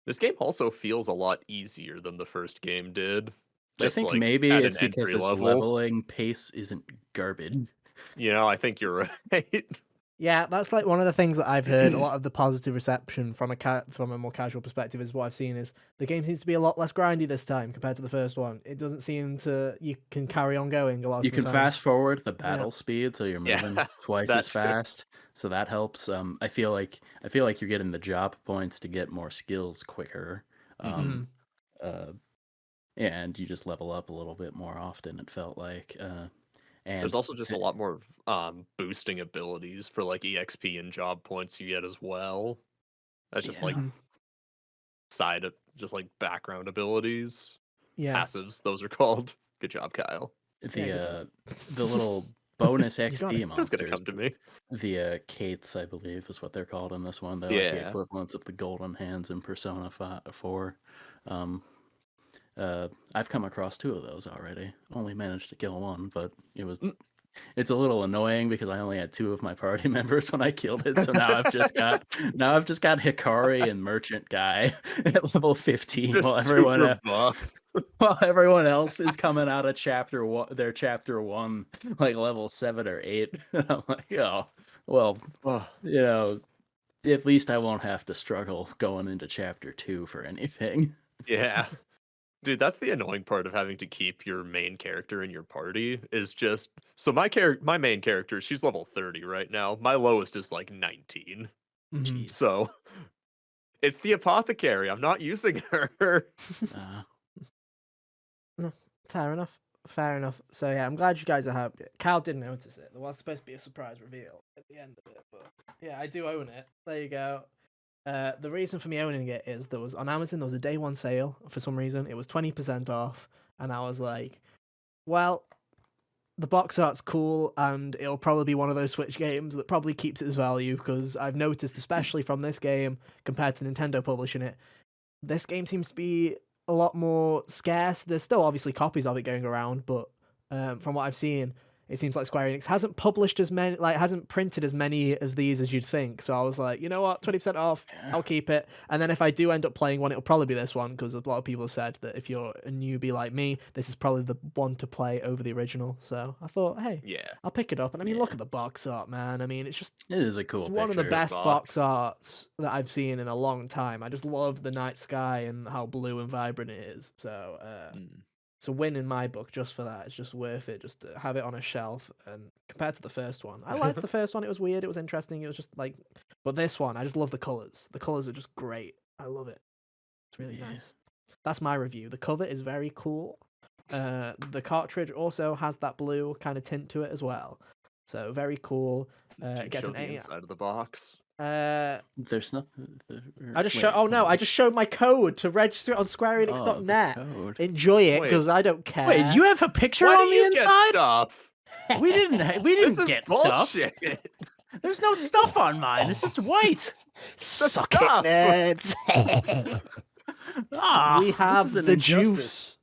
[SPEAKER 1] This game also feels a lot easier than the first game did.
[SPEAKER 3] I
[SPEAKER 1] Just
[SPEAKER 3] think
[SPEAKER 1] like
[SPEAKER 3] maybe
[SPEAKER 1] at
[SPEAKER 3] it's
[SPEAKER 1] an
[SPEAKER 3] because
[SPEAKER 1] entry
[SPEAKER 3] its
[SPEAKER 1] level.
[SPEAKER 3] leveling pace isn't garbage.
[SPEAKER 1] I think you're right.
[SPEAKER 2] Yeah, that's like one of the things that I've heard. A lot of the positive reception from a more casual perspective is what I've seen is the game seems to be a lot less grindy this time compared to the first one. It doesn't seem to you can carry on going a lot.
[SPEAKER 3] You
[SPEAKER 2] Of
[SPEAKER 3] can
[SPEAKER 2] the times.
[SPEAKER 3] fast forward the battle speed, so you're moving
[SPEAKER 1] Yeah,
[SPEAKER 3] twice
[SPEAKER 1] that
[SPEAKER 3] as
[SPEAKER 1] too.
[SPEAKER 3] fast. So that helps. I feel like you're getting the job points to get more skills quicker.
[SPEAKER 2] Mhm.
[SPEAKER 3] And you just level up a little bit more often. It felt like.
[SPEAKER 1] There's
[SPEAKER 3] And
[SPEAKER 1] also just a lot more boosting abilities for like EXP and job points you get as well. That's just like
[SPEAKER 3] yeah.
[SPEAKER 1] just like background abilities.
[SPEAKER 2] Yeah.
[SPEAKER 1] Passives, those are called. Good job, Kyle.
[SPEAKER 2] Yeah, good job.
[SPEAKER 3] The little bonus
[SPEAKER 2] You got it.
[SPEAKER 3] XP
[SPEAKER 1] It was gonna
[SPEAKER 3] monsters,
[SPEAKER 1] come to me.
[SPEAKER 3] the Kates, I believe, is what they're called in this one. They're like the
[SPEAKER 1] Yeah.
[SPEAKER 3] equivalents of the golden hands in Persona 4. I've come across 2 of those already. Only managed to kill one, but it's a little annoying because I only had 2 of my party members when I killed it. So now I've just got Hikari and Merchant Guy at level 15,
[SPEAKER 1] Just
[SPEAKER 3] while
[SPEAKER 1] super buff.
[SPEAKER 3] everyone else is coming out of their chapter 1 like level 7 or 8. And I'm like, oh, well,
[SPEAKER 1] Ugh.
[SPEAKER 3] at least I won't have to struggle going into chapter 2 for anything.
[SPEAKER 1] Yeah. Dude, that's the annoying part of having to keep your main character in your party is just so my main character, she's level 30 right now. My lowest is like 19.
[SPEAKER 2] Mhm.
[SPEAKER 3] Jeez.
[SPEAKER 1] So it's the apothecary. I'm not using her.
[SPEAKER 2] No, fair enough. Fair enough. So yeah, I'm glad you guys are happy. Cal didn't notice it. There was supposed to be a surprise reveal at the end of it, but yeah, I do own it. There you go. The reason for me owning it is there was on Amazon there was a day one sale for some reason. It was 20% off, and I was like, well, the box art's cool, and it'll probably be one of those Switch games that probably keeps its value because I've noticed, especially from this game compared to Nintendo publishing it, this game seems to be a lot more scarce. There's still obviously copies of it going around, but from what I've seen, it seems like Square Enix hasn't published as many, like hasn't printed as many of these as you'd think. So I was like, you know what, 20% off, I'll keep it. And then if I do end up playing one, it'll probably be this one because a lot of people have said that if you're a newbie like me, this is probably the one to play over the original. So I thought, hey,
[SPEAKER 1] Yeah.
[SPEAKER 2] I'll pick it up. And I mean, look at the box art, man. I mean, it's just
[SPEAKER 3] It is a cool
[SPEAKER 2] it's
[SPEAKER 3] picture.
[SPEAKER 2] one of the best
[SPEAKER 1] box.
[SPEAKER 2] box arts that I've seen in a long time. I just love the night sky and how blue and vibrant it is. So it's a win in my book just for that. It's just worth it just to have it on a shelf. And compared to the first one, I liked the first one. It was weird. It was interesting. It was just like, but this one, I just love the colors. The colors are just great. I love it. It's really nice. That's my review. The cover is very cool. The cartridge also has that blue kind of tint to it as well. So very cool.
[SPEAKER 1] Did you
[SPEAKER 2] Gets
[SPEAKER 1] show
[SPEAKER 2] an
[SPEAKER 1] the
[SPEAKER 2] 8.
[SPEAKER 1] inside of the box?
[SPEAKER 3] There's nothing.
[SPEAKER 2] I just showed. Oh no! I just showed my code to register on SquareEnix.net. Enjoy it because I don't care.
[SPEAKER 3] Wait, you have a picture
[SPEAKER 1] Why
[SPEAKER 3] on
[SPEAKER 1] do
[SPEAKER 3] the
[SPEAKER 1] you get
[SPEAKER 3] inside?
[SPEAKER 1] stuff?
[SPEAKER 3] We didn't.
[SPEAKER 1] This is
[SPEAKER 3] get
[SPEAKER 1] bullshit.
[SPEAKER 3] stuff. There's no stuff on mine. It's just white.
[SPEAKER 2] Suck
[SPEAKER 1] stuff.
[SPEAKER 2] it, nerds. We have the juice.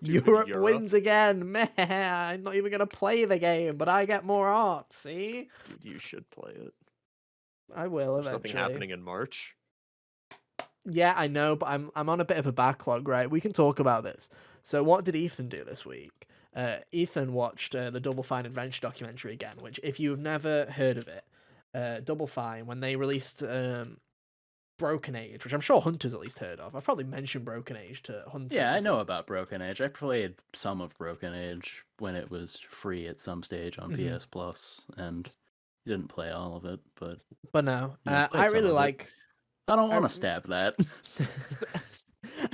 [SPEAKER 2] Europe wins again. Man, I'm not even gonna play the game, but I get more art. See?
[SPEAKER 1] Dude, you should play it.
[SPEAKER 2] I will
[SPEAKER 1] There's
[SPEAKER 2] eventually.
[SPEAKER 1] nothing happening in March.
[SPEAKER 2] Yeah, I know, but I'm on a bit of a backlog, right? We can talk about this. So what did Ethan do this week? Ethan watched the Double Fine Adventure documentary again, which if you've never heard of it, Double Fine, when they released Broken Age, which I'm sure Hunter's at least heard of. I've probably mentioned Broken Age to Hunter.
[SPEAKER 3] Yeah, I know about Broken Age. I played some of Broken Age when it was free at some stage on PS Plus, and didn't play all of it, but
[SPEAKER 2] no,
[SPEAKER 3] I
[SPEAKER 2] I really like.
[SPEAKER 3] I don't want to stab that.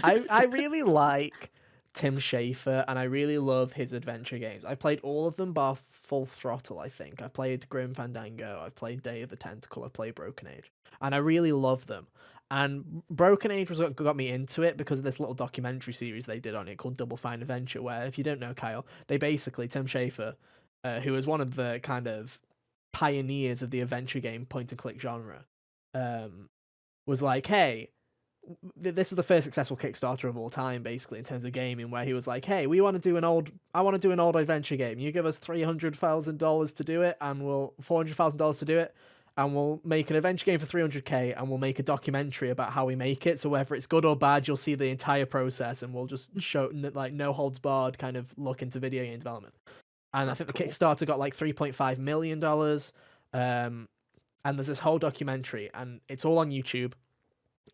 [SPEAKER 2] I really like Tim Schafer, and I really love his adventure games. I played all of them bar Full Throttle, I think. I played Grim Fandango, I've played Day of the Tentacle, I've played Broken Age, and I really love them. And Broken Age was what got me into it because of this little documentary series they did on it called Double Fine Adventure, where, if you don't know, Kyle, they basically, Tim Schafer, who was one of the kind of pioneers of the adventure game point-and-click genre, was like, hey, this was the first successful Kickstarter of all time, basically, in terms of gaming, where he was like, hey, I want to do an old adventure game. You give us $300,000 to do it, and we'll $400,000 to do it, and we'll make an adventure game for $300K, and we'll make a documentary about how we make it. So whether it's good or bad, you'll see the entire process, and we'll just show, like, no holds barred kind of look into video game development. And I think the Kickstarter got like $3.5 million. And there's this whole documentary, and it's all on YouTube,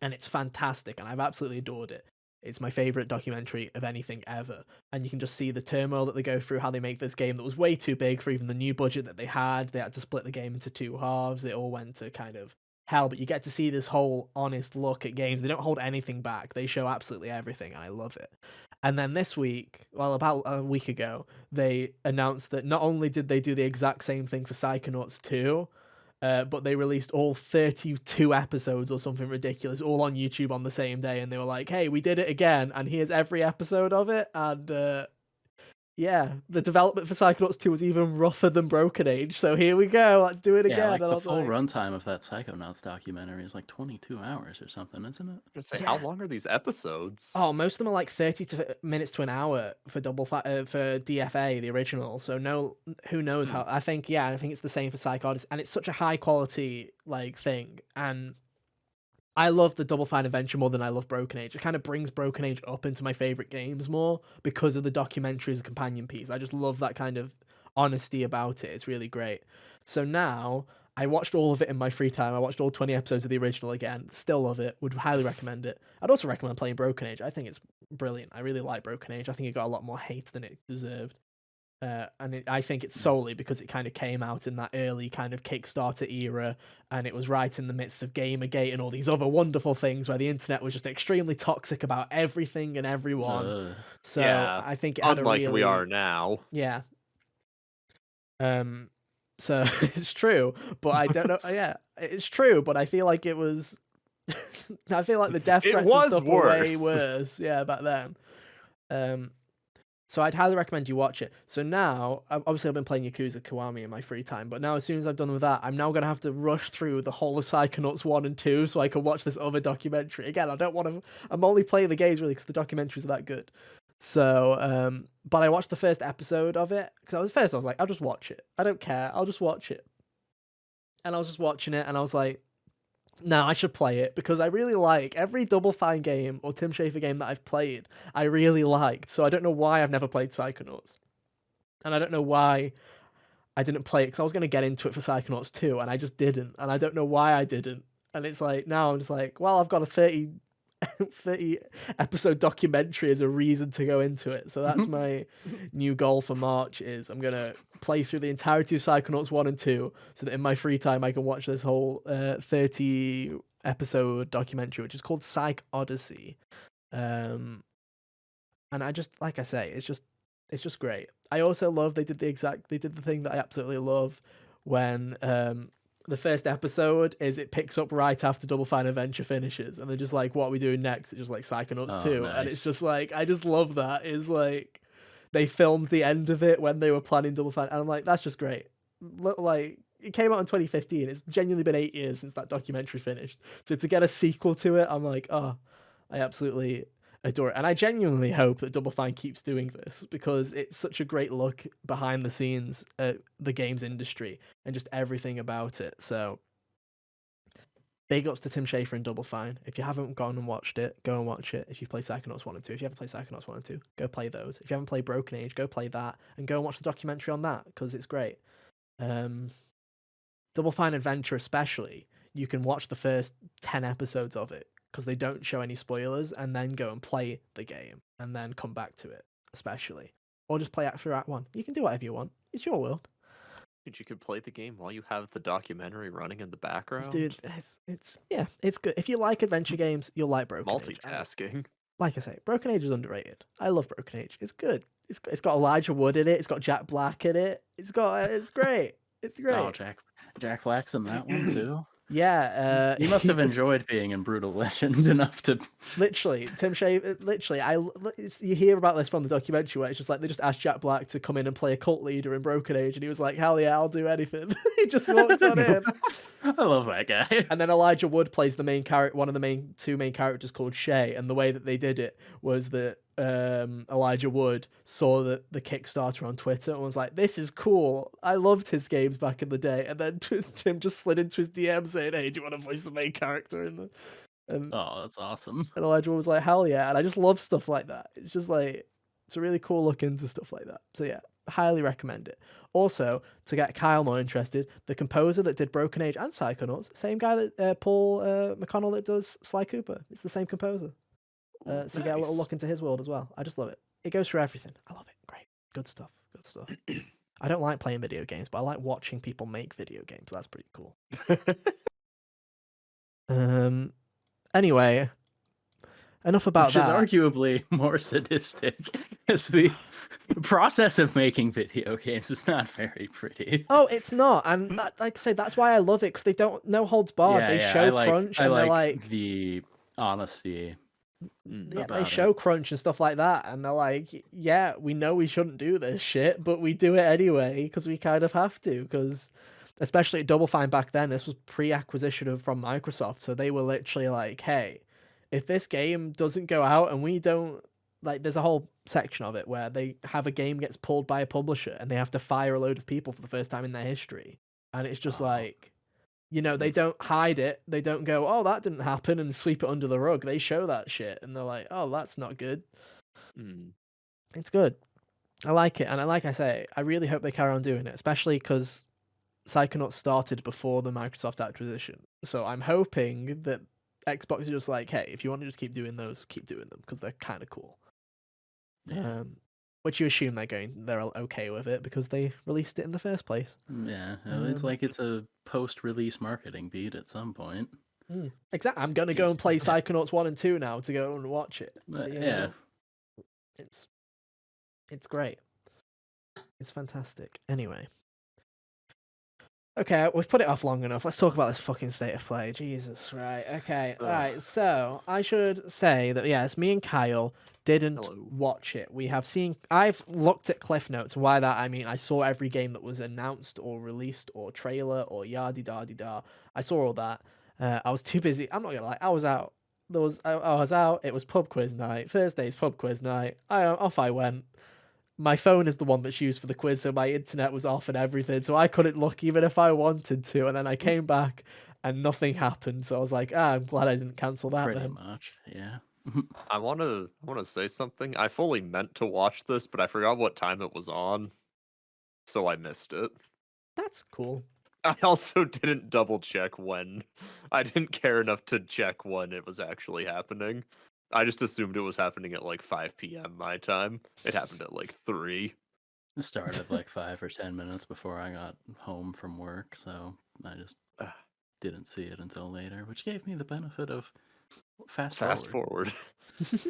[SPEAKER 2] and it's fantastic, and I've absolutely adored it. It's my favorite documentary of anything ever, and you can just see the turmoil that they go through, how they make this game that was way too big for even the new budget that they had. They had to split the game into two halves. It all went to kind of hell, but you get to see this whole honest look at games. They don't hold anything back. They show absolutely everything, and I love it. And then this week, well, about a week ago, they announced that not only did they do the exact same thing for Psychonauts 2, but they released all 32 episodes or something ridiculous, all on YouTube on the same day, and they were like, hey, we did it again, and here's every episode of it, and yeah, the development for Psychonauts 2 was even rougher than Broken Age, so here we go, let's do it again.
[SPEAKER 3] Yeah, like
[SPEAKER 2] and
[SPEAKER 3] the full runtime of that Psychonauts documentary is like 22 hours or something, isn't it?
[SPEAKER 1] I was gonna say, how long are these episodes?
[SPEAKER 2] Oh, most of them are like 30 minutes to an hour for for DFA, the original. So who knows how? I think it's the same for Psych Odyssey, and it's such a high quality like thing. And I love the Double Fine Adventure more than I love Broken Age. It kind of brings Broken Age up into my favorite games more because of the documentary as a companion piece. I just love that kind of honesty about it. It's really great. So now I watched all of it in my free time. I watched all 20 episodes of the original again. Still love it. Would highly recommend it. I'd also recommend playing Broken Age. I think it's brilliant. I really like Broken Age. I think it got a lot more hate than it deserved. I think it's solely because it kind of came out in that early kind of Kickstarter era, and it was right in the midst of Gamergate and all these other wonderful things where the internet was just extremely toxic about everything and everyone. So yeah, I think it had
[SPEAKER 1] unlike
[SPEAKER 2] a really,
[SPEAKER 1] we are now.
[SPEAKER 2] Yeah. So it's true, but I don't know. Yeah, it's true, but I feel like it was. I feel like the death threats and stuff were way worse. Yeah, back then. So I'd highly recommend you watch it. So now, obviously I've been playing Yakuza Kiwami in my free time, but now as soon as I've done with that, I'm now going to have to rush through the whole of Psychonauts 1 and 2 so I can watch this other documentary. Again, I don't want to... I'm only playing the games really because the documentaries are that good. So, but I watched the first episode of it, because I was like, I'll just watch it. I don't care, I'll just watch it. And I was just watching it, and I was like, no, I should play it, because I really like every Double Fine game or Tim Schafer game that I've played, I really liked. So I don't know why I've never played Psychonauts. And I don't know why I didn't play it, because I was going to get into it for Psychonauts 2, and I just didn't. And I don't know why I didn't. And it's like, now I'm just like, well, I've got a 30 episode documentary as a reason to go into it. So that's my new goal for March, is I'm going to play through the entirety of Psychonauts 1 and 2 so that in my free time I can watch this whole 30 episode documentary, which is called Psych Odyssey. And I just, like I say, it's just great. I also love they did the thing that I absolutely love when the first episode is it picks up right after Double Fine Adventure finishes, and they're just like, what are we doing next? It's just like Psychonauts 2.
[SPEAKER 3] Nice.
[SPEAKER 2] And it's just like, I just love that. It's like they filmed the end of it when they were planning Double Fine, and I'm like, that's just great. Like, it came out in 2015. It's genuinely been 8 years since that documentary finished. So to get a sequel to it, I'm like, oh, I absolutely adore it. And I genuinely hope that Double Fine keeps doing this, because it's such a great look behind the scenes at the games industry and just everything about it. So Big ups to Tim Schafer and Double Fine. If you haven't gone and watched it, go and watch it. If you've played Psychonauts 1 and 2, if you haven't played Psychonauts 1 and 2, go play those. If you haven't played Broken Age, go play that and go and watch the documentary on that because it's great. Double Fine Adventure especially, you can watch the first 10 episodes of it because they don't show any spoilers, and then go and play the game and then come back to it, especially. Or just play through Act 1. You can do whatever you want. It's your world.
[SPEAKER 1] Dude, you could play the game while you have the documentary running in the background.
[SPEAKER 2] Dude, it's good. If you like adventure games, you'll like Broken Age.
[SPEAKER 1] Multitasking.
[SPEAKER 2] Like I say, Broken Age is underrated. I love Broken Age. It's good. It's got Elijah Wood in it. It's got Jack Black in it. It's great. It's great.
[SPEAKER 3] Oh, Jack Black's in that one too.
[SPEAKER 2] Yeah,
[SPEAKER 3] you must have enjoyed being in Brutal Legend enough to.
[SPEAKER 2] Literally, Tim Schafer. You hear about this from the documentary where it's just like they just asked Jack Black to come in and play a cult leader in Broken Age, and he was like, "Hell yeah, I'll do anything." He just walked on in.
[SPEAKER 3] I love that guy.
[SPEAKER 2] And then Elijah Wood plays the main character, one of the two main characters called Shay, and the way that they did it was that Elijah Wood saw the Kickstarter on Twitter and was like, "This is cool. I loved his games back in the day." And then Tim just slid into his DM saying, "Hey, do you want to voice the main character in the?" And,
[SPEAKER 3] oh, that's awesome.
[SPEAKER 2] And Elijah Wood was like, "Hell yeah!" And I just love stuff like that. It's just like it's a really cool look into stuff like that. So yeah, highly recommend it. Also, to get Kyle more interested, the composer that did Broken Age and Psychonauts, same guy that Paul McConnell that does Sly Cooper. It's the same composer. So you get a little look into his world as well. I just love it. It goes through everything. I love it. Great. Good stuff. I don't like playing video games, but I like watching people make video games. That's pretty cool. Anyway, enough about that.
[SPEAKER 3] Which is arguably more sadistic, as the process of making video games is not very pretty.
[SPEAKER 2] Oh, it's not. And like I say, that's why I love it, because they don't, no holds barred. They show crunch, and they're like
[SPEAKER 3] the honesty.
[SPEAKER 2] Yeah, they show crunch and stuff like that, and they're like, yeah, we know we shouldn't do this shit, but we do it anyway because we kind of have to. Because especially at Double Fine back then, this was pre-acquisition from Microsoft, so they were literally like, hey, if this game doesn't go out and we don't, like, there's a whole section of it where they have a game gets pulled by a publisher and they have to fire a load of people for the first time in their history, and it's just like, you know, they don't hide it. They don't go, oh, that didn't happen, and sweep it under the rug. They show that shit, and they're like, oh, that's not good. It's good. I like it, and like I say, I really hope they carry on doing it, especially because Psychonauts started before the Microsoft acquisition. So I'm hoping that Xbox is just like, hey, if you want to just keep doing those, keep doing them, because they're kind of cool.
[SPEAKER 3] Yeah.
[SPEAKER 2] Which you assume they're okay with it because they released it in the first place.
[SPEAKER 3] Yeah, it's like it's a post-release marketing beat at some point.
[SPEAKER 2] Exactly. I'm gonna go and play Psychonauts 1 and 2 now to go and watch it.
[SPEAKER 3] Yeah,
[SPEAKER 2] it's great. It's fantastic. Anyway, okay, we've put it off long enough. Let's talk about this fucking state of play. Jesus, right? Okay, all right. So I should say that yes, me and Kyle didn't watch it. I've looked at Cliff Notes, and by that I mean I saw every game that was announced or released or trailer or yardie-da-dee-da. I saw all that. I was too busy. I'm not gonna lie. I was out. I was out. It was pub quiz night. Thursday's pub quiz night. Off I went. My phone is the one that's used for the quiz, so my internet was off and everything, so I couldn't look even if I wanted to. And then I came back and nothing happened. So I was like, I'm glad I didn't cancel that.
[SPEAKER 3] Pretty much, yeah.
[SPEAKER 1] I want to say something. I fully meant to watch this, but I forgot what time it was on, so I missed it.
[SPEAKER 2] That's cool.
[SPEAKER 1] I also didn't double check when. I didn't care enough to check when it was actually happening. I just assumed it was happening at like 5 p.m. my time. It happened at like 3.
[SPEAKER 3] It started like 5 or 10 minutes before I got home from work, so I just didn't see it until later, which gave me the benefit of fast forward.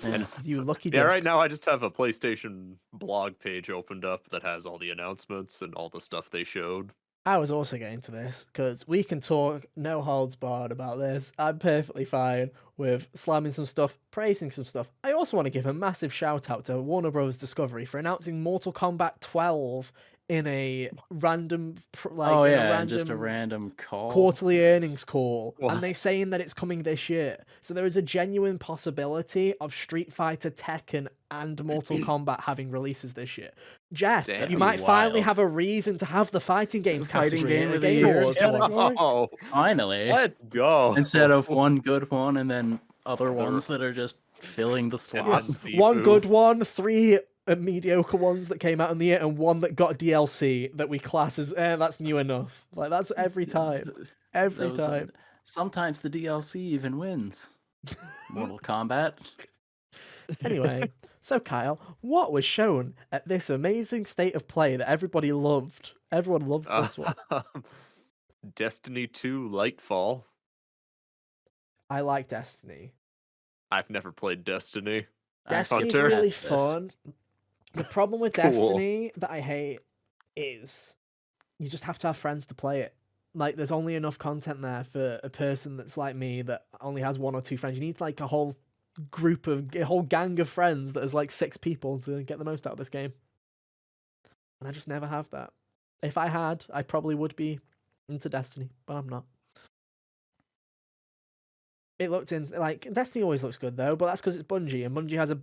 [SPEAKER 2] And you lucky
[SPEAKER 1] dick. Yeah, right now I just have a PlayStation blog page opened up that has all the announcements and all the stuff they showed.
[SPEAKER 2] I was also getting to this because we can talk no holds barred about this. I'm perfectly fine with slamming some stuff, praising some stuff. I also want to give a massive shout out to Warner Bros. Discovery for announcing Mortal Kombat 12 in a random,
[SPEAKER 3] just a random call,
[SPEAKER 2] quarterly earnings call, and they saying that it's coming this year. So there is a genuine possibility of Street Fighter, Tekken, and Mortal Kombat having releases this year. Jeff,
[SPEAKER 1] Damn.
[SPEAKER 2] you
[SPEAKER 3] That'd
[SPEAKER 2] might
[SPEAKER 3] be
[SPEAKER 2] finally
[SPEAKER 3] wild.
[SPEAKER 2] have a reason to have the fighting games
[SPEAKER 3] Fighting
[SPEAKER 2] category
[SPEAKER 3] game
[SPEAKER 2] in a
[SPEAKER 3] of the
[SPEAKER 2] Game
[SPEAKER 3] year.
[SPEAKER 2] Awards
[SPEAKER 3] Yeah.
[SPEAKER 2] once.
[SPEAKER 1] Oh,
[SPEAKER 3] Finally.
[SPEAKER 1] let's go.
[SPEAKER 3] Instead of one good one and then other
[SPEAKER 1] There-
[SPEAKER 3] ones that are just filling the
[SPEAKER 1] and
[SPEAKER 3] slot.
[SPEAKER 1] then
[SPEAKER 2] One
[SPEAKER 1] Sifu.
[SPEAKER 2] good one, 3 mediocre ones that came out in the year, and one that got DLC that we class as that's new enough. Like that's every time. Every
[SPEAKER 3] Those-
[SPEAKER 2] time.
[SPEAKER 3] Sometimes the DLC even wins. Mortal Kombat.
[SPEAKER 2] Anyway, so Kyle, what was shown at this amazing state of play that everybody loved? Everyone loved this one.
[SPEAKER 1] Destiny 2 Lightfall.
[SPEAKER 2] I like Destiny.
[SPEAKER 1] I've never played Destiny.
[SPEAKER 2] Destiny's
[SPEAKER 1] Hunter.
[SPEAKER 2] really
[SPEAKER 3] This.
[SPEAKER 2] fun. The problem with
[SPEAKER 1] Cool.
[SPEAKER 2] Destiny that I hate is you just have to have friends to play it. Like, there's only enough content there for a person that's like me that only has 1 or 2 friends. You need like a whole gang of friends that is like 6 people to get the most out of this game. And I just never have that. If I had, I probably would be into Destiny, but I'm not. It looked like Destiny always looks good though, but that's because it's Bungie, and Bungie has a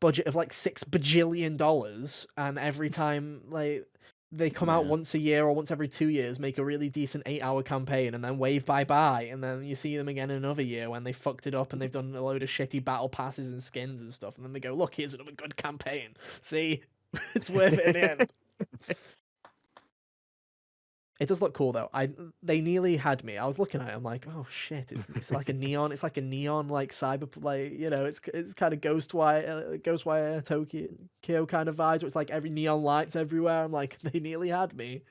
[SPEAKER 2] budget of like $6 bajillion, and every time like they come out
[SPEAKER 3] Yeah.
[SPEAKER 2] once a year or once every 2 years, make a really decent 8-hour campaign, and then wave bye, and then you see them again in another year when they fucked it up and they've done a load of shitty battle passes and skins and stuff, and then they go, look, here's another good campaign. See, it's worth it in the end. It does look cool though. They nearly had me. I was looking at it. I'm like, oh shit! It's like a neon. It's like a neon like cyber like it's kind of Ghostwire Tokyo kind of vibes. Where it's like every neon lights everywhere. I'm like, they nearly had me.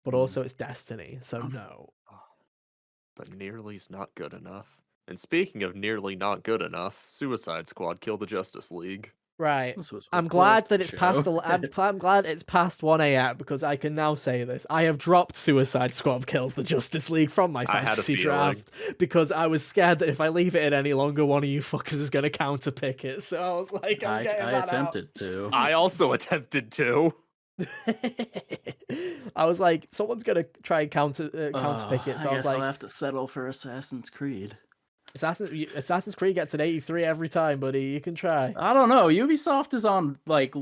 [SPEAKER 2] But also it's Destiny, so no.
[SPEAKER 1] But nearly's not good enough. And speaking of nearly not good enough, Suicide Squad killed the Justice League.
[SPEAKER 2] Right.
[SPEAKER 3] This was
[SPEAKER 2] I'm
[SPEAKER 3] a
[SPEAKER 2] glad
[SPEAKER 3] close
[SPEAKER 2] that it's
[SPEAKER 3] show.
[SPEAKER 2] past. I'm glad it's past 1 a.m. because I can now say this. I have dropped Suicide Squad kills the Justice League from my
[SPEAKER 1] I had a
[SPEAKER 2] fantasy
[SPEAKER 1] feeling.
[SPEAKER 2] draft because I was scared that if I leave it in any longer, one of you fuckers is going to counterpick it. So I was like, I'm getting
[SPEAKER 3] I
[SPEAKER 2] that
[SPEAKER 3] attempted to.
[SPEAKER 1] I also attempted to.
[SPEAKER 2] out. I was like, someone's going to try and counterpick it. So I was
[SPEAKER 3] guess I'll
[SPEAKER 2] like,
[SPEAKER 3] have to settle for Assassin's Creed.
[SPEAKER 2] Assassin's Creed gets an 83 every time, buddy. You can try.
[SPEAKER 3] I don't know. Ubisoft is on like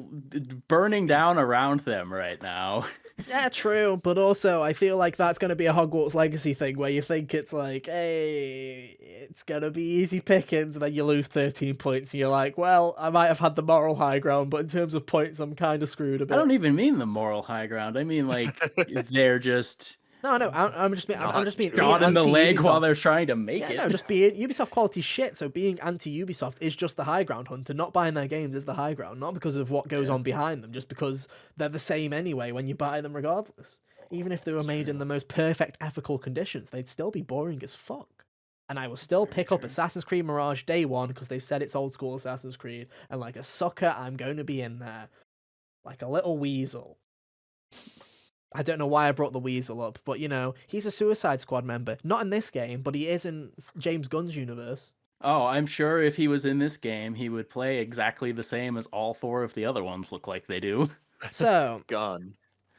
[SPEAKER 3] burning down around them right now.
[SPEAKER 2] Yeah, true, but also I feel like that's going to be a Hogwarts Legacy thing where you think it's like, hey, it's going to be easy pickings, and then you lose 13 points, and you're like, well, I might have had the moral high ground, but in terms of points, I'm kind of screwed a bit.
[SPEAKER 3] I don't even mean the moral high ground. I mean like they're just
[SPEAKER 2] No, I'm just being
[SPEAKER 3] shot in the leg
[SPEAKER 2] anti-Ubisoft.
[SPEAKER 3] while they're trying to make
[SPEAKER 2] Yeah,
[SPEAKER 3] it.
[SPEAKER 2] no, just being Ubisoft quality shit. So being anti-Ubisoft is just the high ground, Hunter. Not buying their games is the high ground, not because of what goes on behind them, just because they're the same anyway when you buy them regardless. Even if they were made in the most perfect ethical conditions, they'd still be boring as fuck. And I will still pick up Assassin's Creed Mirage day one because they've said it's old school Assassin's Creed, and like a sucker, I'm going to be in there like a little weasel. I don't know why I brought the weasel up, but you know, he's a Suicide Squad member. Not in this game, but he is in James Gunn's universe.
[SPEAKER 3] Oh, I'm sure if he was in this game, he would play exactly the same as all 4 of the other ones look like they do.
[SPEAKER 2] So,
[SPEAKER 1] Gun.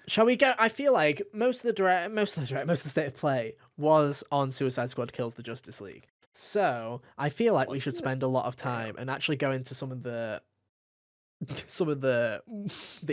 [SPEAKER 2] shall we go? I feel like most of the state of play was on Suicide Squad kills the Justice League. So, I feel like we should spend a lot of time and actually go into some of the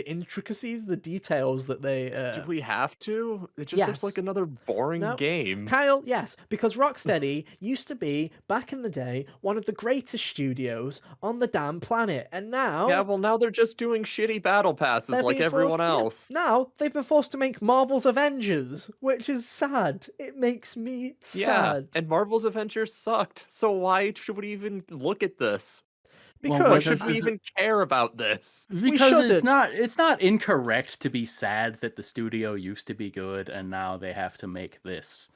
[SPEAKER 2] intricacies, the details that they
[SPEAKER 1] Do we have to? It just
[SPEAKER 2] Yes.
[SPEAKER 1] looks like another boring
[SPEAKER 2] No.
[SPEAKER 1] game.
[SPEAKER 2] Kyle, yes, because Rocksteady used to be, back in the day, one of the greatest studios on the damn planet, and now
[SPEAKER 1] Yeah, well, now they're just doing shitty battle passes
[SPEAKER 2] they're
[SPEAKER 1] like
[SPEAKER 2] being
[SPEAKER 1] everyone
[SPEAKER 2] forced- yeah,
[SPEAKER 1] else.
[SPEAKER 2] Now they've been forced to make Marvel's Avengers, which is sad. It makes me
[SPEAKER 1] Yeah,
[SPEAKER 2] sad.
[SPEAKER 1] and Marvel's Avengers sucked. So why should we even look at this?
[SPEAKER 3] Well,
[SPEAKER 2] Because
[SPEAKER 1] Why should we even care about this?
[SPEAKER 3] Because
[SPEAKER 2] shouldn't.
[SPEAKER 3] it's not incorrect to be sad that the studio used to be good and now they have to make this.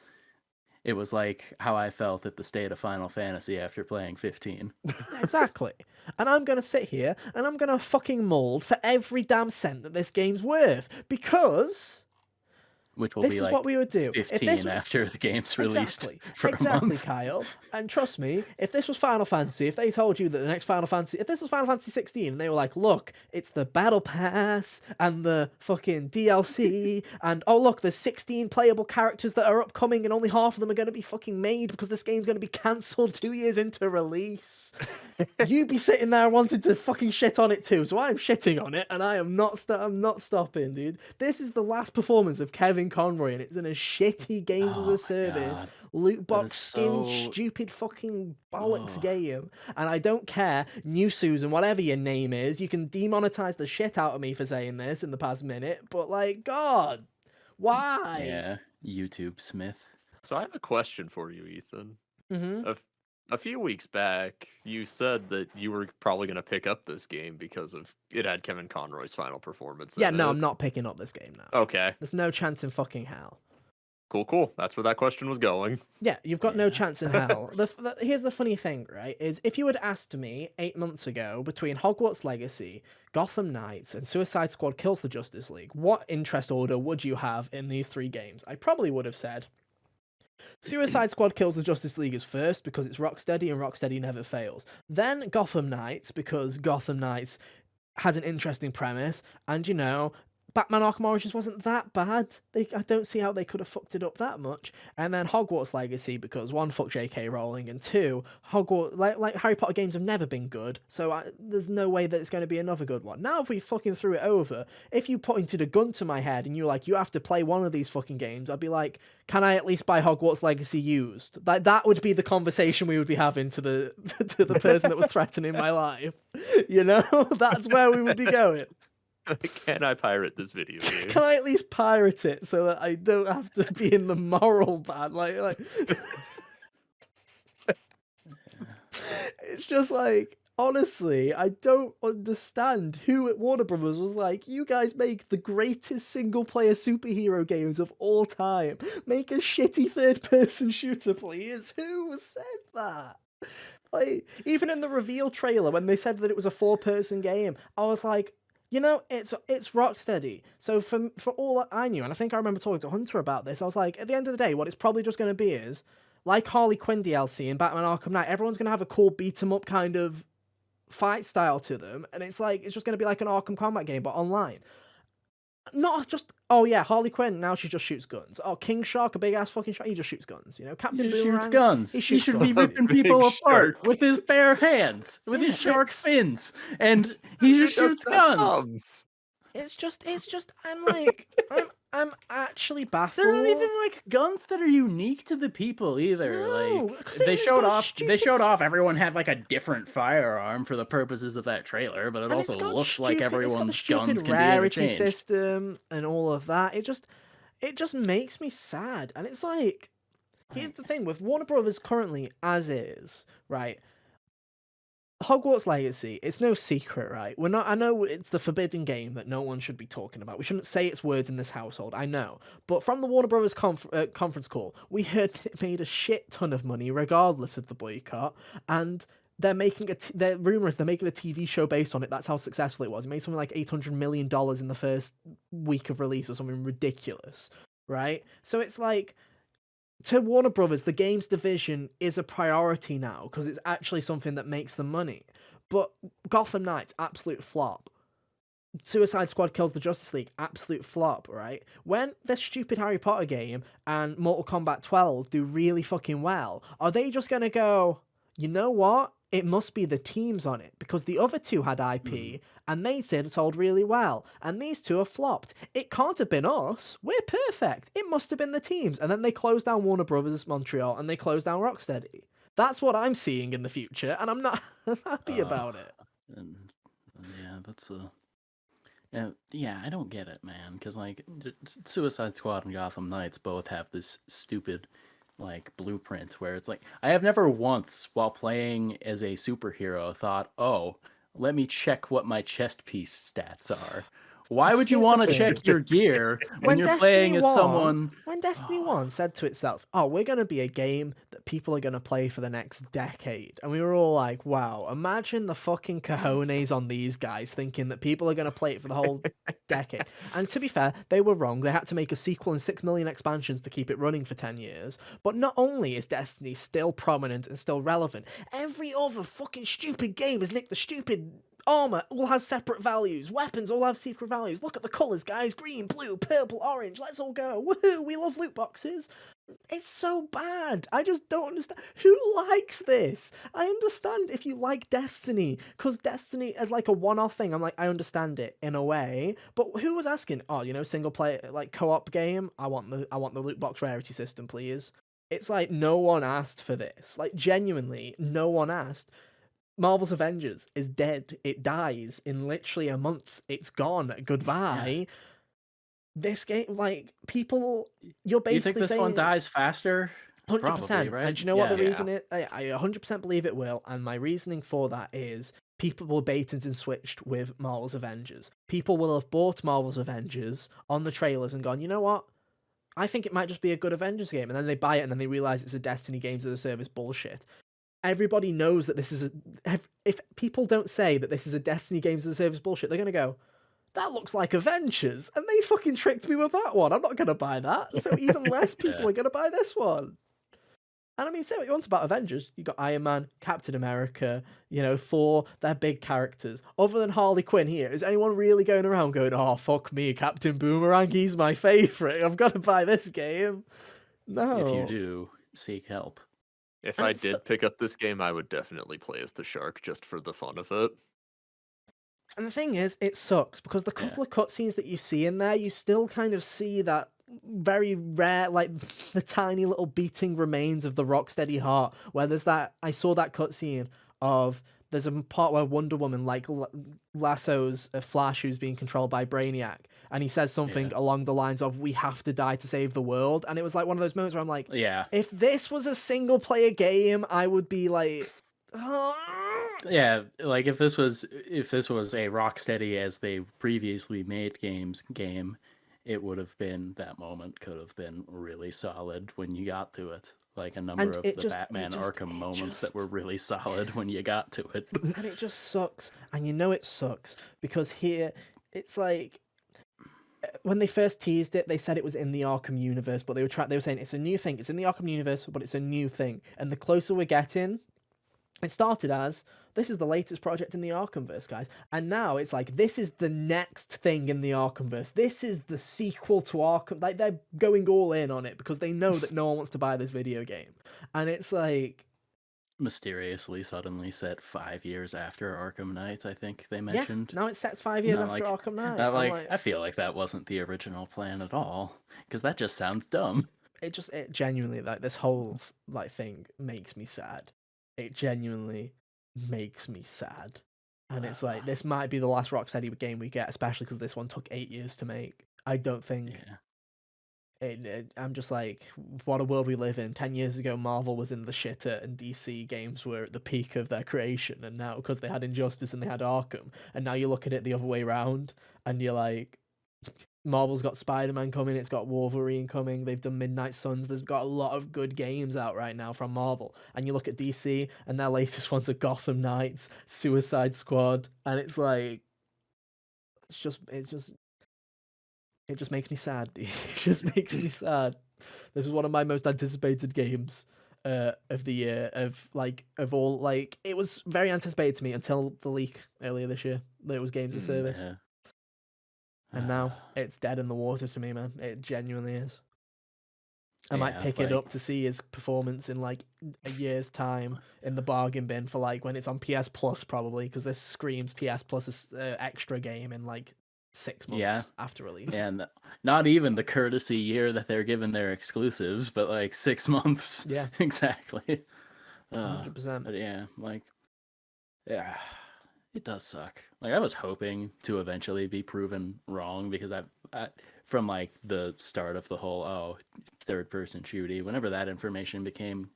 [SPEAKER 3] It was like how I felt at the state of Final Fantasy after playing 15.
[SPEAKER 2] Exactly. And I'm going to sit here and I'm going to fucking mold for every damn cent that this game's worth, because
[SPEAKER 3] Which will
[SPEAKER 2] this
[SPEAKER 3] be
[SPEAKER 2] is
[SPEAKER 3] like
[SPEAKER 2] what we would do.
[SPEAKER 3] 15 after the game's released for a month.
[SPEAKER 2] Kyle. And trust me, if this was Final Fantasy, if they told you that the next Final Fantasy, if this was Final Fantasy 16, and they were like, look, it's the Battle Pass and the fucking DLC, and oh look, there's 16 playable characters that are upcoming, and only half of them are going to be fucking made because this game's going to be cancelled 2 years into release. You be sitting there wanting to fucking shit on it too, so I'm shitting on it, and I'm not stopping, dude. This is the last performance of Kevin Conroy, and it's in a shitty games as
[SPEAKER 3] Oh
[SPEAKER 2] a
[SPEAKER 3] my
[SPEAKER 2] service,
[SPEAKER 3] God.
[SPEAKER 2] loot
[SPEAKER 3] That
[SPEAKER 2] box
[SPEAKER 3] is
[SPEAKER 2] skin,
[SPEAKER 3] so.
[SPEAKER 2] stupid fucking bollocks
[SPEAKER 3] Oh.
[SPEAKER 2] game. And I don't care, New Susan, whatever your name is, you can demonetize the shit out of me for saying this in the past minute, but like, God, why?
[SPEAKER 3] Yeah, YouTube Smith.
[SPEAKER 1] So I have a question for you, Ethan.
[SPEAKER 2] Mm-hmm.
[SPEAKER 1] A few weeks back, you said that you were probably going to pick up this game because of it had Kevin Conroy's final performance
[SPEAKER 2] Yeah,
[SPEAKER 1] in
[SPEAKER 2] no,
[SPEAKER 1] it.
[SPEAKER 2] I'm not picking up this game now.
[SPEAKER 1] Okay,
[SPEAKER 2] There's no chance in fucking hell.
[SPEAKER 1] cool. That's where that question was going.
[SPEAKER 2] Yeah, you've got no
[SPEAKER 3] Yeah.
[SPEAKER 2] chance in hell. Here's the funny thing, right? Is if you had asked me 8 months ago between Hogwarts Legacy, Gotham Knights, and Suicide Squad Kills the Justice League, what interest order would you have in these three games? I probably would have said Suicide Squad Kills the Justice League is first because it's Rocksteady and Rocksteady never fails. Then Gotham Knights because Gotham Knights has an interesting premise, and Batman Arkham Origins wasn't that bad. I don't see how they could have fucked it up that much. And then Hogwarts Legacy because one, fuck J.K. Rowling, and two, Hogwarts like Harry Potter games have never been good, so there's no way that it's going to be another good one. Now if we fucking threw it over, if you pointed a gun to my head and you were like, you have to play one of these fucking games, I'd be like, can I at least buy Hogwarts Legacy used? Like that would be the conversation we would be having to the to the person that was threatening my life. That's where we would be going.
[SPEAKER 1] Can I pirate this video game?
[SPEAKER 2] Can I at least pirate it so that I don't have to be in the moral bad? Like it's just like, honestly, I don't understand who at Warner Brothers was like, you guys make the greatest single-player superhero games of all time. Make a shitty third-person shooter, please. Who said that? Like, even in the reveal trailer, when they said that it was a 4-person game, I was like, it's Rocksteady. So for all I knew, and I think I remember talking to Hunter about this, I was like, at the end of the day, what it's probably just going to be is, like Harley Quinn DLC and Batman Arkham Knight, everyone's going to have a cool beat-em-up kind of fight style to them, and it's just going to be like an Arkham Combat game, but online. Not just, oh yeah, Harley Quinn, now she just shoots guns. Oh, King Shark, a big-ass fucking shark, he just shoots guns, Captain
[SPEAKER 3] He
[SPEAKER 2] Boomerang,
[SPEAKER 3] shoots guns.
[SPEAKER 2] he
[SPEAKER 3] He
[SPEAKER 2] shoots
[SPEAKER 3] should
[SPEAKER 2] guns.
[SPEAKER 3] be ripping
[SPEAKER 1] Big
[SPEAKER 3] people apart
[SPEAKER 1] shark.
[SPEAKER 3] with his bare hands, with his
[SPEAKER 2] Yeah,
[SPEAKER 3] shark
[SPEAKER 2] it's-
[SPEAKER 3] fins, and he just shoots guns.
[SPEAKER 2] It's just, I'm like, I'm actually baffled.
[SPEAKER 3] They're not even like guns that are unique to the people either.
[SPEAKER 2] No, 'cause
[SPEAKER 3] They
[SPEAKER 2] it's
[SPEAKER 3] showed
[SPEAKER 2] got
[SPEAKER 3] off. They
[SPEAKER 2] stupid
[SPEAKER 3] showed off. Everyone had like a different firearm for the purposes of that trailer, but it
[SPEAKER 2] And it's
[SPEAKER 3] also
[SPEAKER 2] got
[SPEAKER 3] looks like
[SPEAKER 2] it's got the
[SPEAKER 3] everyone's
[SPEAKER 2] stupid
[SPEAKER 3] guns can be
[SPEAKER 2] rarity
[SPEAKER 3] interchanged.
[SPEAKER 2] system and all of that. It just makes me sad. And it's like, here's the thing with Warner Brothers currently as is, right? Hogwarts Legacy, it's no secret, right? I know it's the forbidden game that no one should be talking about. We shouldn't say its words in this household, I know. But from the Warner Brothers conference call, we heard that it made a shit ton of money regardless of the boycott, and they're making the rumor is they're making a TV show based on it. That's how successful it was. It made something like $800 million in the first week of release or something ridiculous, right? So it's like, to Warner Brothers, the games division is a priority now because it's actually something that makes them money. But Gotham Knights, absolute flop. Suicide Squad Kills the Justice League, absolute flop, right? When the stupid Harry Potter game and Mortal Kombat 12 do really fucking well, are they just going to go, you know what? It must be the teams on it because the other two had IP and they sold really well, and these two have flopped. It can't have been us. We're perfect. It must have been the teams. And then they closed down Warner Brothers Montreal and they closed down Rocksteady. That's what I'm seeing in the future, and I'm not happy about it.
[SPEAKER 3] And yeah, that's a. Yeah, I don't get it, man. Because like Suicide Squad and Gotham Knights both have this stupid like blueprint where it's like I have never once while playing as a superhero thought, oh, let me check what my chest piece stats are. Why would you
[SPEAKER 2] Here's the
[SPEAKER 3] want to
[SPEAKER 2] thing.
[SPEAKER 3] check your gear when
[SPEAKER 2] When
[SPEAKER 3] you're
[SPEAKER 2] Destiny
[SPEAKER 3] playing as
[SPEAKER 2] 1
[SPEAKER 3] someone?
[SPEAKER 2] When Destiny 1 said to itself, oh, we're going to be a game that people are going to play for the next decade. And we were all like, wow, imagine the fucking cojones on these guys thinking that people are going to play it for the whole decade. And to be fair, they were wrong. They had to make a sequel and 6 million expansions to keep it running for 10 years. But not only is Destiny still prominent and still relevant, every other fucking stupid game has nicked the stupid armor, all has separate values. Weapons all have secret values. Look at the colors, guys. Green, blue, purple, orange. Let's all go. Woohoo, we love loot boxes. It's so bad. I just don't understand. Who likes this? I understand if you like Destiny, because Destiny as like a one-off thing, I'm like, I understand it in a way. But who was asking? Oh, single player like co-op game. I want the loot box rarity system, please. It's like no one asked for this. Like genuinely, no one asked. Marvel's Avengers is dead. It dies in literally a month. It's gone. Goodbye.
[SPEAKER 3] Yeah.
[SPEAKER 2] This game, like people, you're
[SPEAKER 3] You think
[SPEAKER 2] basically
[SPEAKER 3] this
[SPEAKER 2] saying
[SPEAKER 3] one dies faster?
[SPEAKER 2] 100%.
[SPEAKER 3] Probably, right?
[SPEAKER 2] And do you know what the
[SPEAKER 3] Yeah.
[SPEAKER 2] reason is? I 100% believe it will. And my reasoning for that is people will baited and switched with Marvel's Avengers. People will have bought Marvel's Avengers on the trailers and gone, you know what? I think it might just be a good Avengers game. And then they buy it and then they realize it's a Destiny Games as a Service bullshit. Everybody knows that this is if people don't say that this is a Destiny Games as a Service bullshit, they're going to go, that looks like Avengers, and they fucking tricked me with that one. I'm not going to buy that. So even less people are going to buy this one. And I mean, say what you want about Avengers. You got Iron Man, Captain America, Thor, they're big characters. Other than Harley Quinn here, is anyone really going around going, oh, fuck me, Captain Boomerang, he's my favourite. I've got to buy this game. No.
[SPEAKER 3] If you do, seek help.
[SPEAKER 1] If I did pick up this game, I would definitely play as the shark just for the fun of it.
[SPEAKER 2] And the thing is, it sucks because the couple of cutscenes that you see in there, you still kind of see that very rare, like the tiny little beating remains of the Rocksteady heart. Where there's that, I saw that cutscene of there's a part where Wonder Woman like lassos a Flash who's being controlled by Brainiac, and he says something along the lines of "We have to die to save the world," and it was like one of those moments where I'm like, if this was a single player game, I would be like.
[SPEAKER 3] Yeah, like if this was a Rocksteady as they previously made game, it would have been, that moment could have been really solid when you got to it. Like a number of the Batman Arkham moments that were really solid when you got to it.
[SPEAKER 2] And it just sucks. And it sucks because here it's like when they first teased it, they said it was in the Arkham universe, but they were saying it's a new thing. It's in the Arkham universe, but it's a new thing. And the closer we're getting, it started as, this is the latest project in the Arkhamverse, guys. And now it's like, this is the next thing in the Arkhamverse. This is the sequel to Arkham. Like, they're going all in on it because they know that no one wants to buy this video game. And it's like...
[SPEAKER 3] mysteriously, suddenly set 5 years after Arkham Knight, I think they mentioned.
[SPEAKER 2] Yeah, now it's set 5 years after Arkham Knight.
[SPEAKER 3] I feel like that wasn't the original plan at all. Because that just sounds dumb.
[SPEAKER 2] It genuinely, like, this whole, like, thing makes me sad. It genuinely makes me sad. And it's like, this might be the last Rocksteady game we get, especially because this one took 8 years to make. I don't think... I'm just like, what a world we live in. 10 years ago, Marvel was in the shitter and DC games were at the peak of their creation. And now, because they had Injustice and they had Arkham, and now you look at it the other way around, and you're like... Marvel's got Spider-Man coming, it's got Wolverine coming, they've done Midnight Suns, there's got a lot of good games out right now from Marvel. And you look at DC, and their latest ones are Gotham Knights, Suicide Squad, and it's like... It just makes me sad, dude. It just makes me sad. This was one of my most anticipated games of the year, of all, like... It was very anticipated to me until the leak earlier this year. That it was Games of Service.
[SPEAKER 3] Yeah.
[SPEAKER 2] And now it's dead in the water to me, man. It genuinely is. I might pick it up to see his performance in like a year's time in the bargain bin for like when it's on PS Plus probably, because this screams PS Plus is extra game in like 6 months after release.
[SPEAKER 3] And not even the courtesy year that they're giving their exclusives, but like 6 months.
[SPEAKER 2] Yeah,
[SPEAKER 3] exactly.
[SPEAKER 2] 100%.
[SPEAKER 3] But yeah. It does suck. Like, I was hoping to eventually be proven wrong because I from like the start of the whole third-person shooty, whenever that information became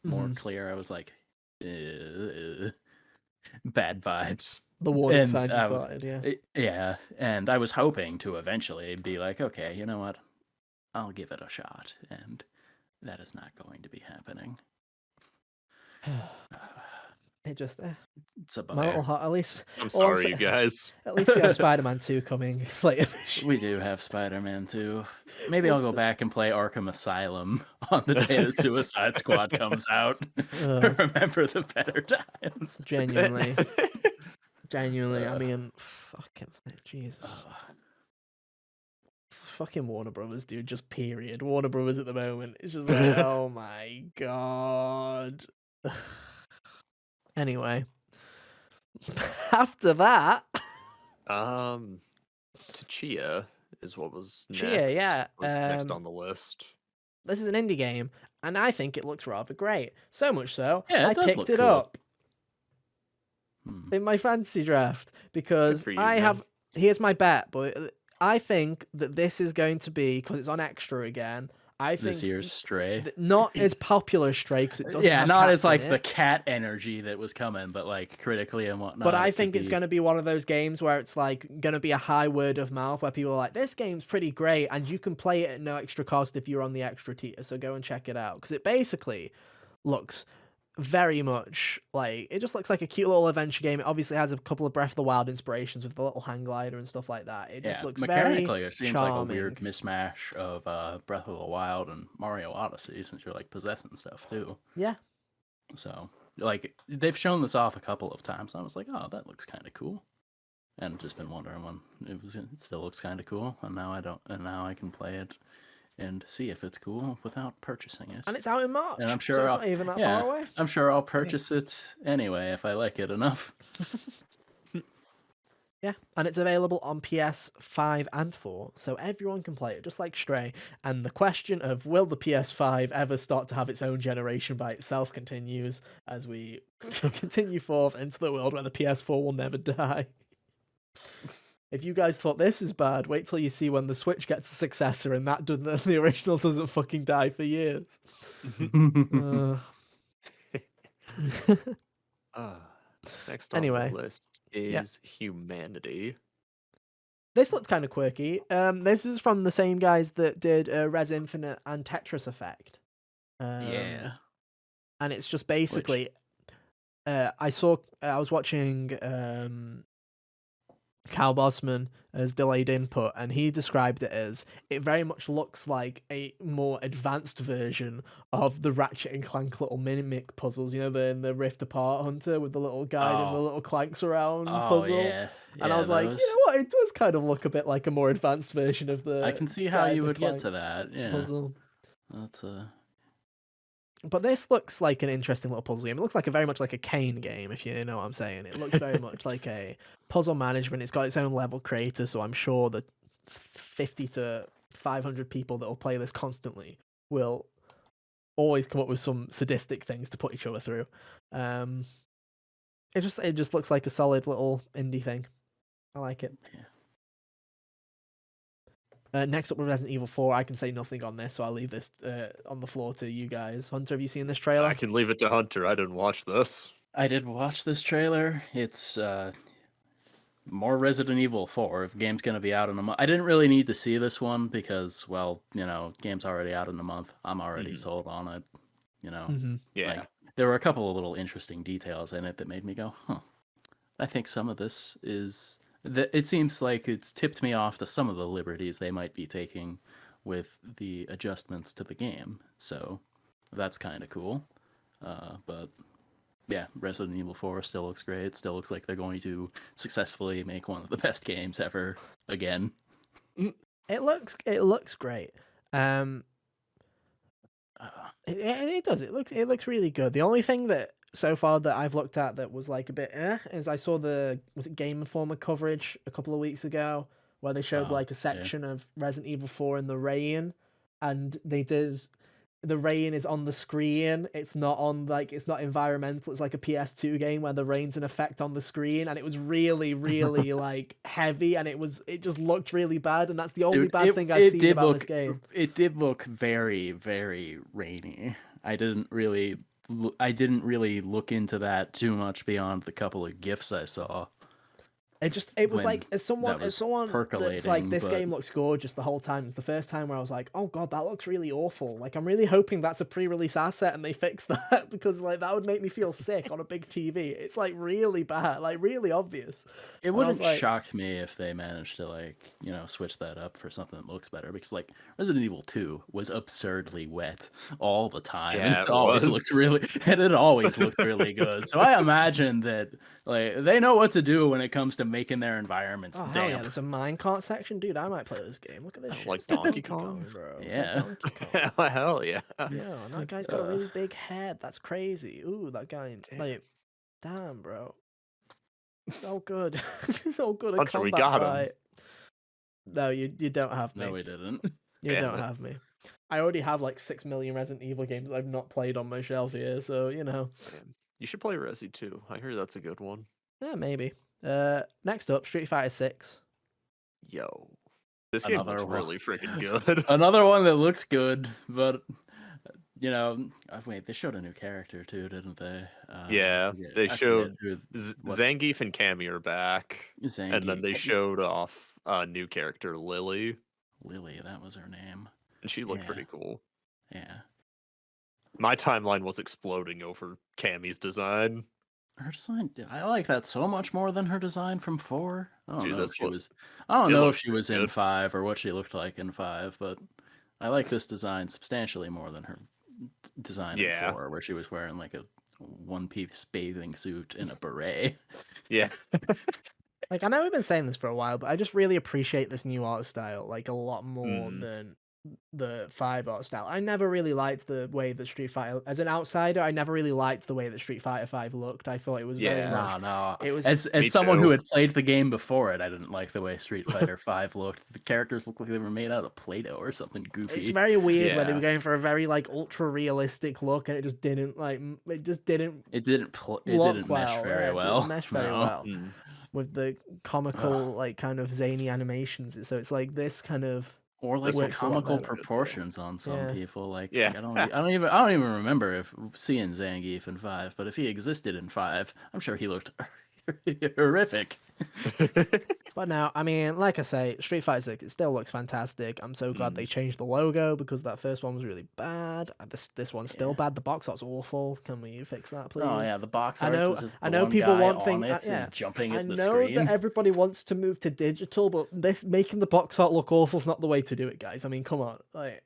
[SPEAKER 3] more clear, I was like, bad vibes.
[SPEAKER 2] The warning signs started,
[SPEAKER 3] yeah. And I was hoping to eventually be like, okay, you know what? I'll give it a shot, and that is not going to be happening.
[SPEAKER 2] It just,
[SPEAKER 3] it's a
[SPEAKER 2] my little heart, at least.
[SPEAKER 1] I'm sorry, you guys.
[SPEAKER 2] At least we have Spider-Man 2 coming later.
[SPEAKER 3] We do have Spider-Man 2. Maybe I'll go back and play Arkham Asylum on the day that Suicide Squad comes out. Remember the better times.
[SPEAKER 2] Genuinely. I mean, fucking Jesus. fucking Warner Brothers, dude. Just period. Warner Brothers at the moment. It's just like, oh my god. Anyway, after that,
[SPEAKER 1] Tchia is what was
[SPEAKER 2] Chia,
[SPEAKER 1] next.
[SPEAKER 2] yeah.
[SPEAKER 1] Was next on the list.
[SPEAKER 2] This is an indie game, and I think it looks rather great. So much so,
[SPEAKER 3] Yeah, it
[SPEAKER 2] I
[SPEAKER 3] does
[SPEAKER 2] picked
[SPEAKER 3] look
[SPEAKER 2] it
[SPEAKER 3] cool.
[SPEAKER 2] up
[SPEAKER 3] Hmm.
[SPEAKER 2] in my fantasy draft because
[SPEAKER 1] for you,
[SPEAKER 2] I
[SPEAKER 1] man.
[SPEAKER 2] have. Here's my bet, but I think that this is going to be, because it's on Extra again. I think
[SPEAKER 3] This year's Stray.
[SPEAKER 2] not as popular as Stray because it doesn't.
[SPEAKER 3] Yeah,
[SPEAKER 2] have
[SPEAKER 3] not
[SPEAKER 2] cats
[SPEAKER 3] as like
[SPEAKER 2] in
[SPEAKER 3] the
[SPEAKER 2] it.
[SPEAKER 3] cat energy that was coming, but like critically and whatnot.
[SPEAKER 2] But I
[SPEAKER 3] it could
[SPEAKER 2] think it's
[SPEAKER 3] be-
[SPEAKER 2] going to be one of those games where it's like going to be a high word of mouth where people are like, this game's pretty great, and you can play it at no extra cost if you're on the extra tier. So go and check it out, because it basically looks very much like, it just looks like a cute little adventure game. It obviously has a couple of Breath of the Wild inspirations with the little hang glider and stuff like that. It just looks very
[SPEAKER 3] mechanically, it seems like a
[SPEAKER 2] charming.
[SPEAKER 3] weird mismatch of Breath of the Wild and Mario Odyssey, since you're like possessing stuff too.
[SPEAKER 2] Yeah.
[SPEAKER 3] So like they've shown this off a couple of times. I was like, oh, that looks kind of cool, and just been wondering when it still looks kind of cool, and now I can play it and see if it's cool without purchasing it.
[SPEAKER 2] And it's out in March.
[SPEAKER 3] And I'm sure
[SPEAKER 2] so it's
[SPEAKER 3] I'll,
[SPEAKER 2] not even that
[SPEAKER 3] yeah,
[SPEAKER 2] far away.
[SPEAKER 3] I'm sure I'll purchase it anyway if I like it enough.
[SPEAKER 2] Yeah, and it's available on PS5 and 4, so everyone can play it, just like Stray. And the question of will the PS5 ever start to have its own generation by itself continues as we continue forth into the world where the PS4 will never die. If you guys thought this is bad, wait till you see when the Switch gets a successor and the original doesn't fucking die for years.
[SPEAKER 1] Next on
[SPEAKER 2] Anyway,
[SPEAKER 1] the list is Humanity.
[SPEAKER 2] This looks kind of quirky. This is from the same guys that did Res Infinite and Tetris Effect.
[SPEAKER 3] Yeah.
[SPEAKER 2] And it's just basically, I was watching Cal Bosman as delayed input, and he described it as, it very much looks like a more advanced version of the Ratchet and Clank little mimic puzzles, you know, the Rift Apart Hunter with the little guide and the little clanks around puzzle.
[SPEAKER 3] Yeah.
[SPEAKER 2] And I was like, you know what, it does kind of look a bit like a more advanced version of the
[SPEAKER 3] I can see how
[SPEAKER 2] Guide
[SPEAKER 3] you
[SPEAKER 2] the
[SPEAKER 3] would get to
[SPEAKER 2] Clanks
[SPEAKER 3] that. Yeah.
[SPEAKER 2] puzzle.
[SPEAKER 3] That's
[SPEAKER 2] But this looks like an interesting little puzzle game. It looks like very much like a Kane game, if you know what I'm saying. It looks very much like a puzzle management. It's got its own level creator, so I'm sure that 50 to 500 people that will play this constantly will always come up with some sadistic things to put each other through. It just looks like a solid little indie thing. I like it.
[SPEAKER 3] Yeah.
[SPEAKER 2] Next up with Resident Evil 4, I can say nothing on this, so I'll leave this on the floor to you guys. Hunter, have you seen this trailer?
[SPEAKER 1] I can leave it to Hunter. I didn't watch this.
[SPEAKER 3] I did watch this trailer. It's more Resident Evil 4. If the game's going to be out in a month. I didn't really need to see this one because, well, you know, game's already out in a month. I'm already sold on it, you know.
[SPEAKER 1] Yeah.
[SPEAKER 3] Like, there were a couple of little interesting details in it that made me go, huh. I think some of this is... It seems like it's tipped me off to some of the liberties they might be taking with the adjustments to the game. So that's kind of cool. But yeah, Resident Evil 4 still looks great. It still looks like they're going to successfully make one of the best games ever again.
[SPEAKER 2] It looks great. It does. It looks really good. The only thing that so far that I've looked at that was like a bit is I saw was it Game Informer coverage a couple of weeks ago where they showed like a section of Resident Evil 4 in the rain, and they did the rain is on the screen. It's not on it's not environmental. It's like a PS2 game where the rain's an effect on the screen, and it was really, really like heavy, and it just looked really bad, and that's the only bad thing I've seen about this game.
[SPEAKER 3] It did look very, very rainy. I didn't really look into that too much beyond the couple of GIFs I saw.
[SPEAKER 2] It was like, as someone that's like, this
[SPEAKER 3] but...
[SPEAKER 2] game looks gorgeous the whole time. It's the first time where I was like, oh god, that looks really awful. Like, I'm really hoping that's a pre-release asset and they fix that, because like that would make me feel sick on a big TV. It's like really bad, like really obvious.
[SPEAKER 3] It wouldn't shock me if they managed to like, you know, switch that up for something that looks better, because like Resident Evil 2 was absurdly wet all the time.
[SPEAKER 1] Yeah,
[SPEAKER 3] and it always looked really good. So I imagine that like they know what to do when it comes to making their environments
[SPEAKER 2] Oh hell
[SPEAKER 3] damp.
[SPEAKER 2] yeah! There's a minecart section, dude. I might play this game. Look at this shit.
[SPEAKER 1] Like
[SPEAKER 2] It's like
[SPEAKER 1] Donkey Kong?
[SPEAKER 2] bro. It's
[SPEAKER 3] Yeah.
[SPEAKER 2] like Donkey Kong.
[SPEAKER 1] Hell yeah.
[SPEAKER 2] Yeah, and that guy's got a really big head. That's crazy. Ooh, that guy.
[SPEAKER 1] Damn.
[SPEAKER 2] Like, damn, bro. Oh good. Oh good. A
[SPEAKER 1] Hunter, we
[SPEAKER 2] combat
[SPEAKER 1] got him.
[SPEAKER 2] fight. No, you don't have me.
[SPEAKER 3] No, we didn't.
[SPEAKER 2] You
[SPEAKER 1] Damn
[SPEAKER 2] don't
[SPEAKER 1] it.
[SPEAKER 2] have me. I already have like 6 million Resident Evil games that I've not played on my shelf here, so you know.
[SPEAKER 1] Man, you should play Resi too. I hear that's a good one.
[SPEAKER 2] Yeah, maybe. Next up, Street Fighter 6.
[SPEAKER 1] Yo. This game
[SPEAKER 3] Another
[SPEAKER 1] looks
[SPEAKER 3] one.
[SPEAKER 1] really freaking good.
[SPEAKER 3] Another one that looks good, but you know, wait, they showed a new character too, didn't they?
[SPEAKER 1] Yeah, they
[SPEAKER 3] I forget
[SPEAKER 1] showed
[SPEAKER 3] what-
[SPEAKER 1] Zangief and Cammy are back. And then
[SPEAKER 3] Zangief.
[SPEAKER 1] they showed off a new character, Lily,
[SPEAKER 3] Lily, that was her name.
[SPEAKER 1] and she looked
[SPEAKER 3] Yeah.
[SPEAKER 1] pretty cool.
[SPEAKER 3] Yeah.
[SPEAKER 1] My timeline was exploding over Cammy's design.
[SPEAKER 3] Her design, I like that so much more than her design from 4. I don't
[SPEAKER 1] Dude,
[SPEAKER 3] know if
[SPEAKER 1] this
[SPEAKER 3] she
[SPEAKER 1] look-
[SPEAKER 3] was. I don't
[SPEAKER 1] it
[SPEAKER 3] know if
[SPEAKER 1] looks
[SPEAKER 3] she was
[SPEAKER 1] pretty
[SPEAKER 3] in
[SPEAKER 1] good.
[SPEAKER 3] 5 or what she looked like in 5, but I like this design substantially more than her design
[SPEAKER 1] Yeah.
[SPEAKER 3] in 4, where she was wearing like a one-piece bathing suit and a beret.
[SPEAKER 1] Yeah.
[SPEAKER 2] Like, I know we've been saying this for a while, but I just really appreciate this new art style, like, a lot more
[SPEAKER 1] Mhm.
[SPEAKER 2] than the 5 art style. I never really liked the way that Street Fighter, as an outsider, I never really liked the way that Street Fighter 5 looked. I thought it was very
[SPEAKER 1] Yeah.
[SPEAKER 2] much.
[SPEAKER 3] No.
[SPEAKER 2] It was.
[SPEAKER 3] As
[SPEAKER 1] Me
[SPEAKER 3] someone who
[SPEAKER 1] too.
[SPEAKER 3] had played the game before it, I didn't like the way Street Fighter 5 looked. The characters looked like they were made out of Play-Doh or something goofy.
[SPEAKER 2] It's very weird where they were
[SPEAKER 1] Yeah.
[SPEAKER 2] going for a very like ultra realistic look, and it just didn't
[SPEAKER 3] It didn't
[SPEAKER 2] look
[SPEAKER 3] mesh
[SPEAKER 2] well.
[SPEAKER 3] very
[SPEAKER 2] yeah, it
[SPEAKER 3] well.
[SPEAKER 2] didn't mesh very
[SPEAKER 3] No.
[SPEAKER 2] well
[SPEAKER 1] Mm.
[SPEAKER 2] with the comical like kind of zany animations. So it's like this kind of.
[SPEAKER 3] Or like
[SPEAKER 1] This
[SPEAKER 3] the
[SPEAKER 2] works a lot
[SPEAKER 3] comical
[SPEAKER 2] better.
[SPEAKER 3] proportions on some
[SPEAKER 2] Yeah.
[SPEAKER 3] people. Like,
[SPEAKER 1] Yeah.
[SPEAKER 3] I don't even remember if seeing Zangief in 5, but if he existed in 5, I'm sure he looked horrific.
[SPEAKER 2] But now, I mean, like I say, Street Fighter 6, it still looks fantastic. I'm so glad they changed the logo because that first one was really bad. This one's still
[SPEAKER 3] Yeah.
[SPEAKER 2] bad. The box art's awful. Can we fix that, please?
[SPEAKER 3] Oh yeah, the box
[SPEAKER 2] I
[SPEAKER 3] art
[SPEAKER 2] know-
[SPEAKER 3] was just
[SPEAKER 2] I
[SPEAKER 3] the
[SPEAKER 2] know
[SPEAKER 3] one
[SPEAKER 2] people
[SPEAKER 3] guy
[SPEAKER 2] want
[SPEAKER 3] on
[SPEAKER 2] thing-
[SPEAKER 3] it
[SPEAKER 2] yeah.
[SPEAKER 3] and jumping
[SPEAKER 2] I
[SPEAKER 3] at the
[SPEAKER 2] know
[SPEAKER 3] screen.
[SPEAKER 2] that everybody wants to move to digital, but this making the box art look awful is not the way to do it, guys. I mean, come on, like,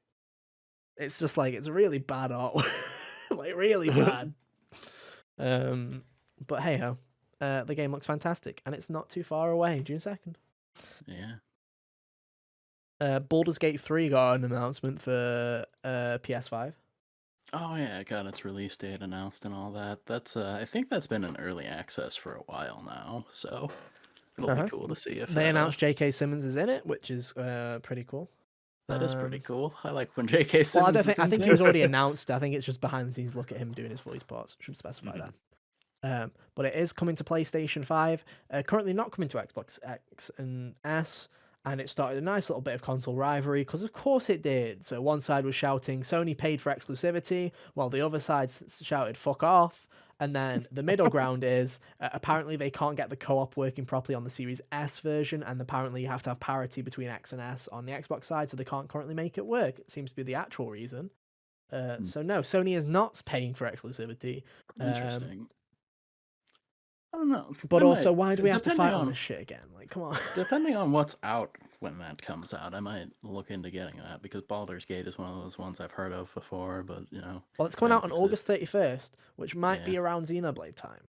[SPEAKER 2] it's just like it's really bad art, like really bad. But hey ho, the game looks fantastic, and it's not too far away. June 2nd.
[SPEAKER 3] Yeah.
[SPEAKER 2] Baldur's Gate 3 got an announcement for PS5.
[SPEAKER 3] Oh yeah, it got its release date announced and all that. That's I think that's been in early access for a while now, so it'll
[SPEAKER 2] Uh-huh.
[SPEAKER 3] be cool to see if
[SPEAKER 2] They
[SPEAKER 3] that,
[SPEAKER 2] announced J.K. Simmons is in it, which is pretty cool.
[SPEAKER 3] that is pretty
[SPEAKER 2] Um,
[SPEAKER 3] cool. I like when J.K.
[SPEAKER 2] Well,
[SPEAKER 3] Simmons. is
[SPEAKER 2] I
[SPEAKER 3] in
[SPEAKER 2] think he was
[SPEAKER 3] things.
[SPEAKER 2] already announced. I think it's just behind the scenes look at him doing his voice parts. Should specify
[SPEAKER 1] Mhm.
[SPEAKER 2] that. But it is coming to PlayStation 5. Currently not coming to Xbox X and S. And it started a nice little bit of console rivalry because, of course, it did. So one side was shouting Sony paid for exclusivity, while the other side shouted fuck off. And then the middle ground is apparently they can't get the co-op working properly on the Series S version, and apparently you have to have parity between X and S on the Xbox side, so they can't currently make it work. It seems to be the actual reason. So no, Sony is not paying for exclusivity.
[SPEAKER 3] Interesting. I don't know.
[SPEAKER 2] But
[SPEAKER 3] I
[SPEAKER 2] also,
[SPEAKER 3] might-
[SPEAKER 2] why do we have to
[SPEAKER 3] depending
[SPEAKER 2] fight on this shit again? Like, come on.
[SPEAKER 3] Depending on what's out when that comes out, I might look into getting that because Baldur's Gate is one of those ones I've heard of before. But you know,
[SPEAKER 2] Well, it's coming
[SPEAKER 3] When
[SPEAKER 2] out on
[SPEAKER 3] it
[SPEAKER 2] August 31st, which might be
[SPEAKER 3] Yeah.
[SPEAKER 2] around Xenoblade time.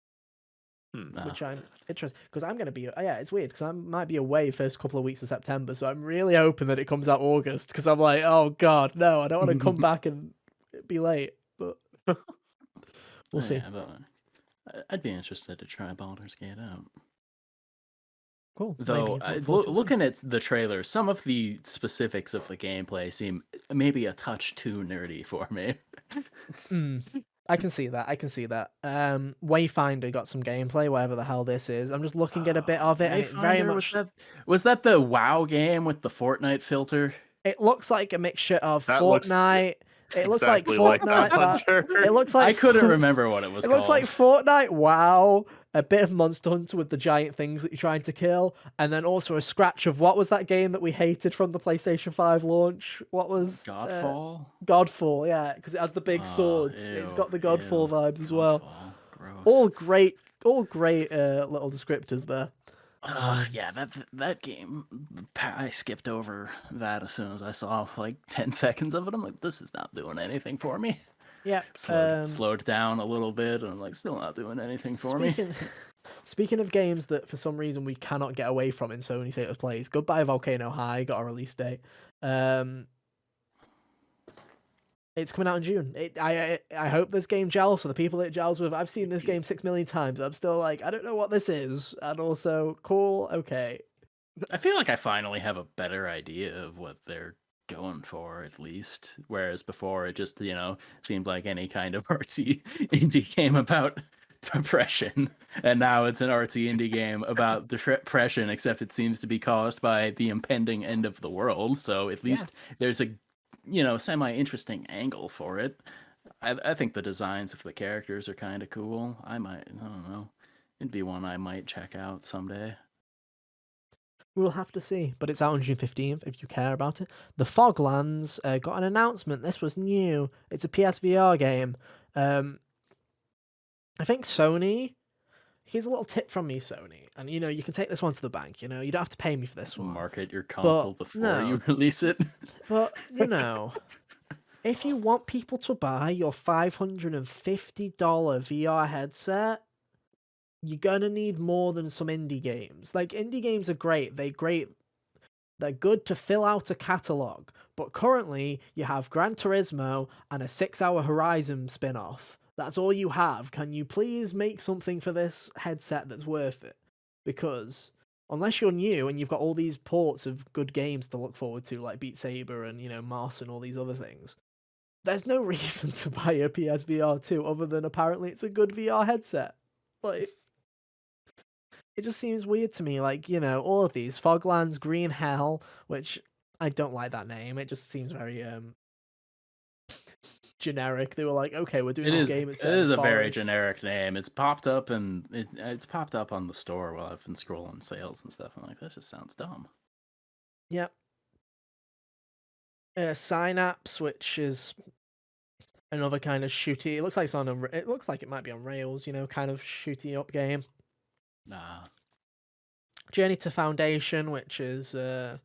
[SPEAKER 1] Hmm.
[SPEAKER 2] Which I'm interested because I'm going to be it's weird because I might be away first couple of weeks of September, so I'm really hoping that it comes out August because I'm like, oh god, no, I don't want to come back and be late, but we'll see.
[SPEAKER 3] Yeah, but I'd be interested to try Baldur's Gate out.
[SPEAKER 2] Cool.
[SPEAKER 3] Though,
[SPEAKER 2] Maybe look forward to it soon.
[SPEAKER 3] looking at the trailer, some of the specifics of the gameplay seem maybe a touch too nerdy for me.
[SPEAKER 2] I can see that. Wayfinder got some gameplay, whatever the hell this is. I'm just looking at a bit of it, and it very
[SPEAKER 3] Wayfinder,
[SPEAKER 2] much
[SPEAKER 3] was that the WoW game with the Fortnite filter?
[SPEAKER 2] it looks like a mixture of
[SPEAKER 1] That looks
[SPEAKER 2] Fortnite. It looks
[SPEAKER 1] exactly
[SPEAKER 2] like
[SPEAKER 1] that,
[SPEAKER 2] Fortnite.
[SPEAKER 1] Hunter.
[SPEAKER 2] It looks like
[SPEAKER 3] I couldn't remember what it was
[SPEAKER 2] It
[SPEAKER 3] called.
[SPEAKER 2] looks like Fortnite, WoW, a bit of Monster Hunter with the giant things that you're trying to kill, and then also a scratch of what was that game that we hated from the PlayStation 5 launch? What was
[SPEAKER 3] Godfall.
[SPEAKER 2] Godfall, yeah, because it has the big swords. It's got the Godfall vibes as well.
[SPEAKER 3] Gross.
[SPEAKER 2] All great little descriptors there.
[SPEAKER 3] Yeah, that game, I skipped over that as soon as I saw like 10 seconds of it. I'm like, this is not doing anything for me.
[SPEAKER 2] Yeah.
[SPEAKER 3] Slowed down a little bit, and I'm like, still not doing anything for me.
[SPEAKER 2] Speaking of games that for some reason we cannot get away from in Sony State of Plays, Goodbye Volcano High got a release date. It's coming out in June. I hope this game gels for the people it gels with. I've seen this game 6 million times. I'm still like, I don't know what this is. And also, cool, okay.
[SPEAKER 3] I feel like I finally have a better idea of what they're going for, at least. Whereas before, it just, seemed like any kind of artsy indie game about depression. And now it's an artsy indie game about depression, except it seems to be caused by the impending end of the world. So at least there's a semi-interesting angle for it. I think the designs of the characters are kind of cool. I don't know. It'd be one I might check out someday.
[SPEAKER 2] We'll have to see, but it's out on June 15th if you care about it. The Foglands got an announcement. This was new. It's a PSVR game. I think Sony... Here's a little tip from me, Sony. And, you can take this one to the bank. You don't have to pay me for this one.
[SPEAKER 3] Market your console before you release it.
[SPEAKER 2] But, if you want people to buy your $550 VR headset, you're going to need more than some indie games. Like, indie games are great. They're good to fill out a catalogue. But currently, you have Gran Turismo and a 6-hour Horizon spin-off. That's all you have. Can you please make something for this headset that's worth it? Because unless you're new and you've got all these ports of good games to look forward to, like Beat Saber and, Mars and all these other things, there's no reason to buy a PSVR 2 other than apparently it's a good VR headset. Like, it just seems weird to me. Like, all of these, Foglands, Green Hell, which I don't like that name. It just seems very generic. They were like, okay, we're doing this game. It
[SPEAKER 3] is a very generic name. It's popped up and it's popped up on the store while I've been scrolling sales and stuff. I'm like, this just sounds dumb.
[SPEAKER 2] Yep. Synapse, which is another kind of shooty. It looks like it looks like it might be on rails. Kind of shooty up game.
[SPEAKER 3] Nah.
[SPEAKER 2] Journey to Foundation, which is a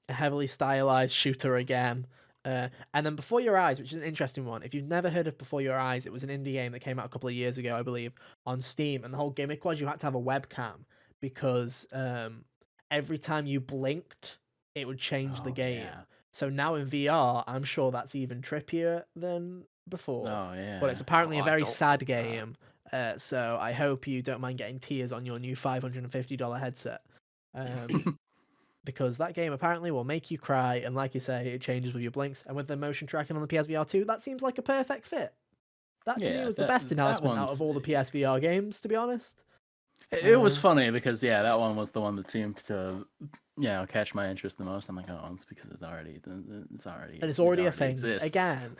[SPEAKER 2] heavily stylized shooter again. And then Before Your Eyes, which is an interesting one. If you've never heard of Before Your Eyes, it was an indie game that came out a couple of years ago, I believe, on Steam. And the whole gimmick was you had to have a webcam because every time you blinked, it would change the game. Yeah. So now in VR, I'm sure that's even trippier than before.
[SPEAKER 3] Oh, yeah.
[SPEAKER 2] But it's apparently a very sad game. So I hope you don't mind getting tears on your new $550 headset. Because that game apparently will make you cry, and like you say, it changes with your blinks, and with the motion tracking on the PSVR 2, that seems like a perfect fit. That to me was the best announcement out of all the PSVR games, to be honest.
[SPEAKER 3] It was funny because that one was the one that seemed to catch my interest the most. I'm like, oh, it's because it's already
[SPEAKER 2] a thing
[SPEAKER 3] exists.
[SPEAKER 2] Again.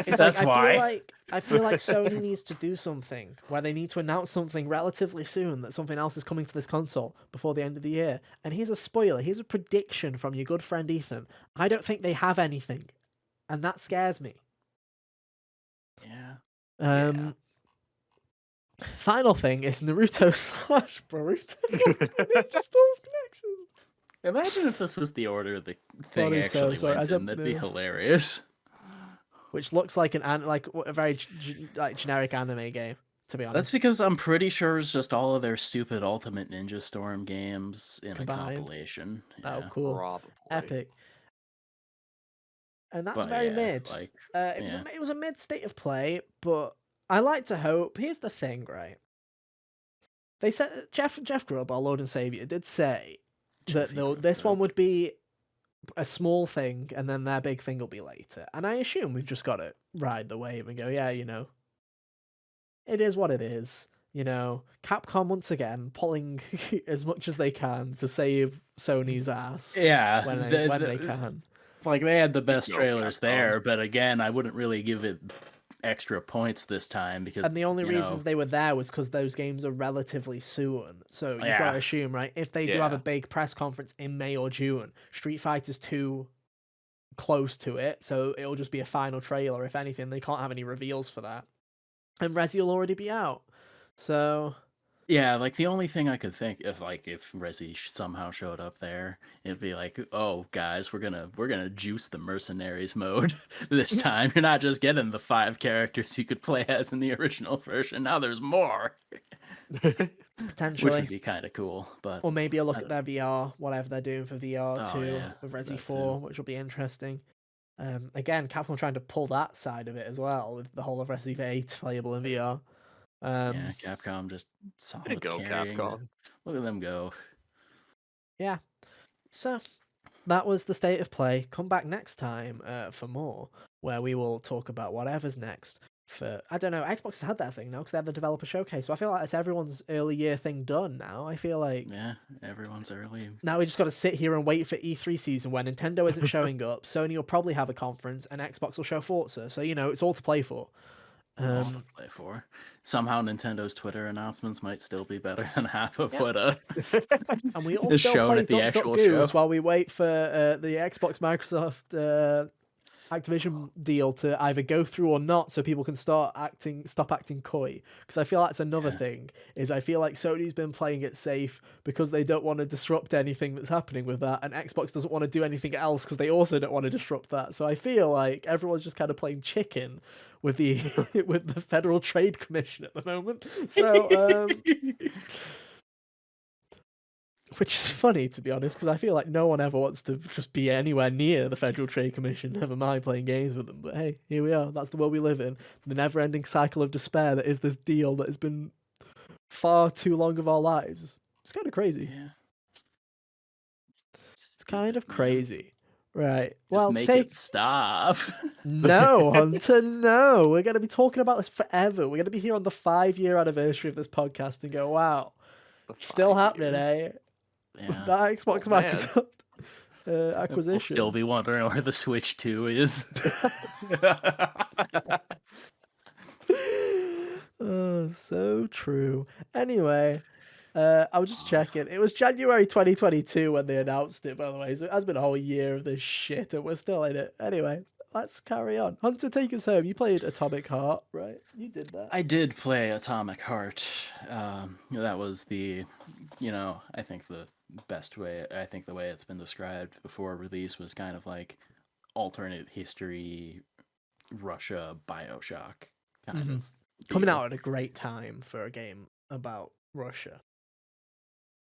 [SPEAKER 3] That's why.
[SPEAKER 2] I feel like Sony needs to do something where they need to announce something relatively soon that something else is coming to this console before the end of the year. And here's a spoiler. Here's a prediction from your good friend Ethan. I don't think they have anything, and that scares me.
[SPEAKER 3] Yeah.
[SPEAKER 2] Final thing is Naruto / Boruto. Ninja Storm Connection.
[SPEAKER 3] Imagine if this was the order the thing actually went in. That'd be hilarious.
[SPEAKER 2] Which looks like a very generic anime game, to be honest.
[SPEAKER 3] That's because I'm pretty sure it's just all of their stupid Ultimate Ninja Storm games in
[SPEAKER 2] combined.
[SPEAKER 3] A compilation.
[SPEAKER 2] Oh, cool.
[SPEAKER 1] Probably.
[SPEAKER 2] Epic. And that's very mid.
[SPEAKER 3] Like,
[SPEAKER 2] it was a mid state of play, but I like to hope. Here's the thing, right? They said Jeff Grubb, our Lord and Savior, did say that this one would be a small thing, and then their big thing will be later. And I assume we've just got to ride the wave and go, yeah, it is what it is. Capcom once again pulling as much as they can to save Sony's ass.
[SPEAKER 3] Yeah,
[SPEAKER 2] when they can.
[SPEAKER 3] Like they had the best trailers there, but again, I wouldn't really give it extra points this time because
[SPEAKER 2] the only reasons they were there was because those games are relatively soon. So you've got to assume, right? If they do have a big press conference in May or June, Street Fighter's too close to it, so it'll just be a final trailer. If anything, they can't have any reveals for that, and Resi will already be out. So
[SPEAKER 3] yeah, like the only thing I could think if Resi somehow showed up there, it'd be like, oh guys, we're gonna juice the mercenaries mode this time. You're not just getting the 5 characters you could play as in the original version. Now there's more.
[SPEAKER 2] potentially.
[SPEAKER 3] Which would be kind of cool, but
[SPEAKER 2] or maybe a look at their VR, whatever they're doing for VR
[SPEAKER 3] Oh,
[SPEAKER 2] too,
[SPEAKER 3] yeah,
[SPEAKER 2] with Resi
[SPEAKER 3] that
[SPEAKER 2] 4,
[SPEAKER 3] too.
[SPEAKER 2] which will be interesting. Again, Capcom trying to pull that side of it as well, with the whole of Resi 8 playable in VR.
[SPEAKER 3] Yeah, Capcom just
[SPEAKER 1] Way to
[SPEAKER 3] solid
[SPEAKER 1] go,
[SPEAKER 3] carrying
[SPEAKER 1] Capcom.
[SPEAKER 3] it. Look at them go.
[SPEAKER 2] Yeah. So that was the state of play. Come back next time for more, where we will talk about whatever's next. For I don't know, Xbox has had that thing now because they had the developer showcase. So I feel like it's everyone's early year thing done now. I feel like
[SPEAKER 3] Yeah, everyone's early.
[SPEAKER 2] now we just got to sit here and wait for E3 season where Nintendo isn't showing up. Sony will probably have a conference and Xbox will show Forza. So it's all to play for.
[SPEAKER 3] All to play for. Somehow Nintendo's Twitter announcements might still be better than half of
[SPEAKER 2] Yep.
[SPEAKER 3] what
[SPEAKER 2] and we all
[SPEAKER 3] is
[SPEAKER 2] still
[SPEAKER 3] shown
[SPEAKER 2] play
[SPEAKER 3] at the
[SPEAKER 2] Duck
[SPEAKER 3] actual
[SPEAKER 2] Goose
[SPEAKER 3] show.
[SPEAKER 2] while we wait for the Xbox Microsoft Activision deal to either go through or not, so people can stop acting coy. Because I feel that's another thing. Is I feel like Sony's been playing it safe because they don't want to disrupt anything that's happening with that, and Xbox doesn't want to do anything else because they also don't want to disrupt that. So I feel like everyone's just kind of playing chicken with the with the Federal Trade Commission at the moment. So. Which is funny, to be honest, because I feel like no one ever wants to just be anywhere near the Federal Trade Commission, never mind playing games with them. But hey, here we are. That's the world we live in. The never-ending cycle of despair that is this deal that has been far too long of our lives. It's kind of crazy.
[SPEAKER 3] Yeah.
[SPEAKER 2] It's kind of crazy. Right.
[SPEAKER 3] Just
[SPEAKER 2] well,
[SPEAKER 3] make it stop.
[SPEAKER 2] No, Hunter, no. We're going to be talking about this forever. We're going to be here on the 5-year anniversary of this podcast and go, wow, still happening, eh?
[SPEAKER 3] Yeah.
[SPEAKER 2] That Xbox Microsoft acquisition.
[SPEAKER 3] We'll still be wondering where the Switch 2 is.
[SPEAKER 2] Oh, so true. Anyway, I was just checking. It was January 2022 when they announced it, by the way. So it has been a whole year of this shit, and we're still in it. Anyway, let's carry on. Hunter, take us home. You played Atomic Heart, right? You did that.
[SPEAKER 3] I did play Atomic Heart. That was I think the best way. I think the way it's been described before release was kind of like alternate history, Russia, BioShock kind of
[SPEAKER 2] coming
[SPEAKER 3] deal.
[SPEAKER 2] out at a great time for a game about Russia.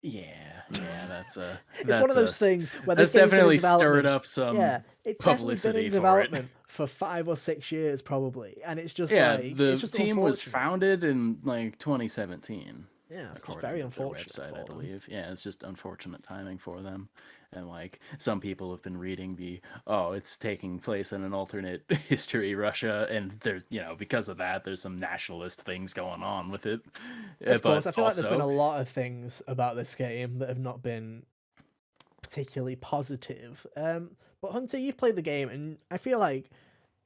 [SPEAKER 3] Yeah, that's
[SPEAKER 2] it's one of those things where
[SPEAKER 3] that's definitely stirred up some
[SPEAKER 2] it's
[SPEAKER 3] publicity
[SPEAKER 2] definitely been in development for 5 or 6 years probably, and it's just
[SPEAKER 3] the
[SPEAKER 2] it's just
[SPEAKER 3] team was founded in like 2017.
[SPEAKER 2] Yeah, it's very
[SPEAKER 3] to their
[SPEAKER 2] unfortunate
[SPEAKER 3] website,
[SPEAKER 2] for
[SPEAKER 3] I believe. Yeah, it's just unfortunate timing for them. And like some people have been reading it's taking place in an alternate history Russia, and there's because of that there's some nationalist things going on with it.
[SPEAKER 2] Of course, I feel like there's been a lot of things about this game that have not been particularly positive. But Hunter, you've played the game, and I feel like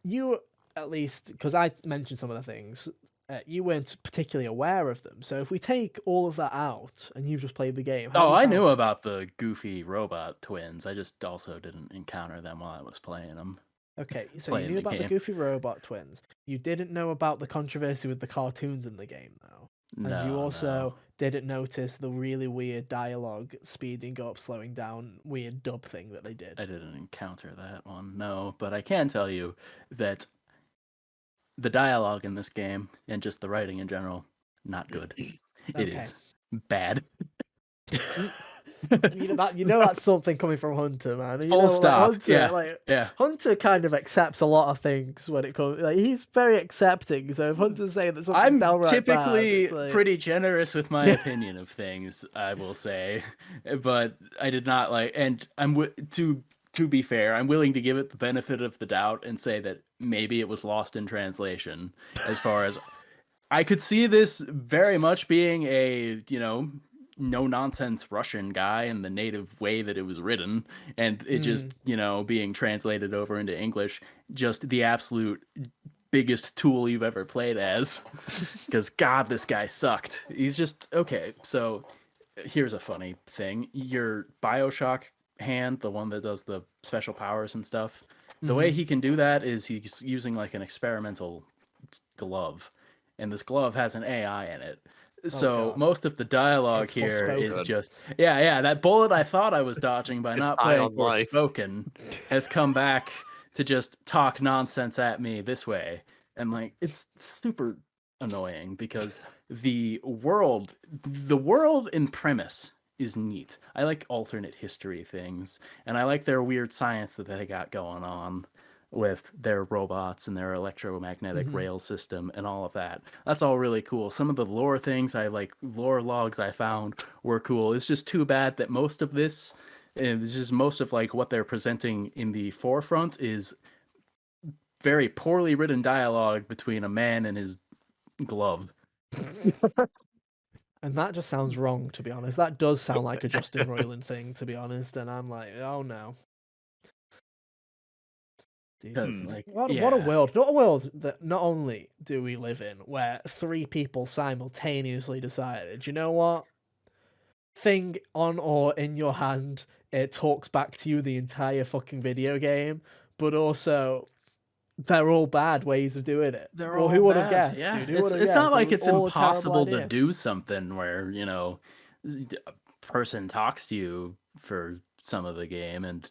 [SPEAKER 2] you, at least, because I mentioned some of the things, you weren't particularly aware of them. So if we take all of that out and you've just played the game...
[SPEAKER 3] I knew about the goofy robot twins. I just also didn't encounter them while I was playing them.
[SPEAKER 2] Okay, so you knew about the goofy robot twins. You didn't know about the controversy with the cartoons in the game, though. And you also didn't notice the really weird dialogue, speeding up, slowing down, weird dub thing that they did.
[SPEAKER 3] I didn't encounter that one, no. But I can tell you that the dialogue in this game and just the writing in general, not good. It is bad.
[SPEAKER 2] That's something coming from Hunter, man.
[SPEAKER 3] Full stop.
[SPEAKER 2] Hunter kind of accepts a lot of things when it comes. Like, he's very accepting. So if Hunter's saying that something's downright
[SPEAKER 3] typically
[SPEAKER 2] bad,
[SPEAKER 3] pretty generous with my opinion of things, I will say, but I did not and I'm to be fair, I'm willing to give it the benefit of the doubt and say that maybe it was lost in translation. As far as I could see this very much being a no-nonsense Russian guy in the native way that it was written, and it just, being translated over into English, just the absolute biggest tool you've ever played as. Because, God, this guy sucked. He's just, okay, so here's a funny thing. Your BioShock hand, the one that does the special powers and stuff, the way he can do that is he's using like an experimental glove, and this glove has an AI in it. So most of the dialogue here is just that bullet I thought I was dodging by not playing Forspoken has come back to just talk nonsense at me this way, and like it's super annoying because the world in premise is neat. I like alternate history things, and I like their weird science that they got going on with their robots and their electromagnetic
[SPEAKER 2] Mhm.
[SPEAKER 3] rail system and all of that. That's all really cool. Some of the lore things lore logs I found were cool. It's just too bad that most of this, it's just most of like what they're presenting in the forefront is very poorly written dialogue between a man and his glove.
[SPEAKER 2] And that just sounds wrong, to be honest. That does sound like a Justin Roiland thing, to be honest. And I'm like, oh no. Dude,
[SPEAKER 3] Because like,
[SPEAKER 2] what a
[SPEAKER 3] yeah,
[SPEAKER 2] world. Not a world that not only do we live in where 3 people simultaneously decided, you know what? Thing on or in your hand, it talks back to you the entire fucking video game, but also they're all bad ways of doing it.
[SPEAKER 3] they're
[SPEAKER 2] Well,
[SPEAKER 3] all
[SPEAKER 2] who would have
[SPEAKER 3] bad.
[SPEAKER 2] guessed,
[SPEAKER 3] Yeah,
[SPEAKER 2] dude? Who would have
[SPEAKER 3] it's not
[SPEAKER 2] guessed? It
[SPEAKER 3] like
[SPEAKER 2] was
[SPEAKER 3] it's
[SPEAKER 2] all a terrible
[SPEAKER 3] impossible to
[SPEAKER 2] idea.
[SPEAKER 3] do something where a person talks to you for some of the game, and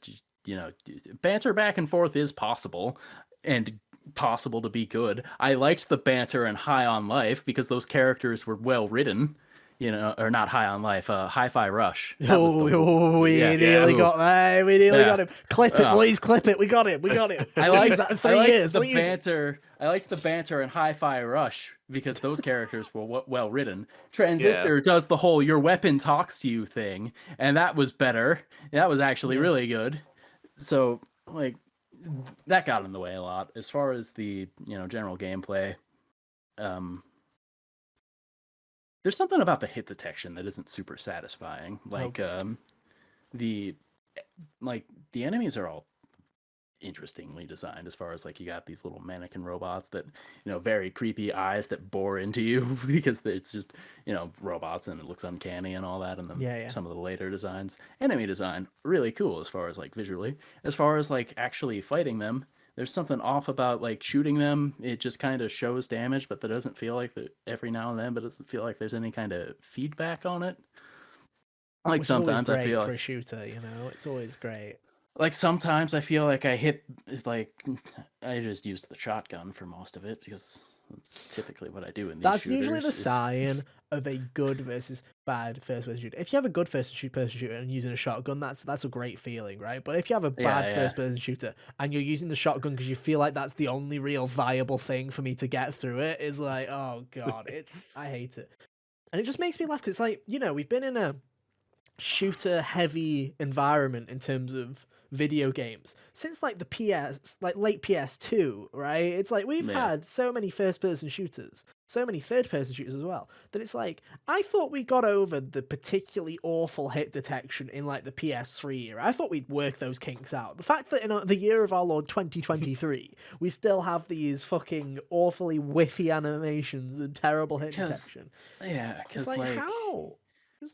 [SPEAKER 3] banter back and forth is possible, and possible to be good. I liked the banter in High on Life because those characters were well written. Or not High on Life, Hi-Fi Rush. That was the
[SPEAKER 2] We
[SPEAKER 3] yeah.
[SPEAKER 2] nearly got there. We nearly got him. Clip it,
[SPEAKER 3] Oh.
[SPEAKER 2] boys. Clip it. We got him. We got him.
[SPEAKER 3] I
[SPEAKER 2] We'll
[SPEAKER 3] liked
[SPEAKER 2] use that in
[SPEAKER 3] I
[SPEAKER 2] 3
[SPEAKER 3] liked
[SPEAKER 2] years.
[SPEAKER 3] the
[SPEAKER 2] We'll use it.
[SPEAKER 3] banter. I liked the banter in Hi-Fi Rush because those characters were well written. Transistor does the whole "your weapon talks to you" thing, and that was better. That was actually really good. So like that got in the way a lot as far as the general gameplay. There's something about the hit detection that isn't super satisfying. Like the enemies are all interestingly designed as far as like you got these little mannequin robots that very creepy eyes that bore into you because it's just robots and it looks uncanny and all that. And then some of the later designs, enemy design, really cool as far as like visually. As far as like actually fighting them, there's something off about like shooting them. It just kind of shows damage, but there doesn't feel like that every now and then, but it doesn't feel like there's any kind of feedback on it. Like
[SPEAKER 2] Which
[SPEAKER 3] sometimes
[SPEAKER 2] is
[SPEAKER 3] I
[SPEAKER 2] always
[SPEAKER 3] feel
[SPEAKER 2] great for
[SPEAKER 3] like
[SPEAKER 2] a shooter, it's always great.
[SPEAKER 3] like sometimes I feel like I hit like I just used the shotgun for most of it because that's typically what I do in these
[SPEAKER 2] That's
[SPEAKER 3] shooters.
[SPEAKER 2] usually the sign of a good versus bad first-person shooter. If you have a good first-person shooter and using a shotgun, that's a great feeling, right? But if you have a bad first-person shooter and you're using the shotgun because you feel like that's the only real viable thing for me to get through it, is like, oh god, I hate it. And it just makes me laugh because it's like, we've been in a shooter-heavy environment in terms of video games since like the late PS2, right? It's like we've had so many first-person shooters, so many third-person shooters as well, that it's like I thought we got over the particularly awful hit detection in like the PS3 era. I thought we'd work those kinks out. The fact that in the year of our Lord 2023 we still have these fucking awfully whiffy animations and terrible hit detection.
[SPEAKER 3] Yeah, because
[SPEAKER 2] like how?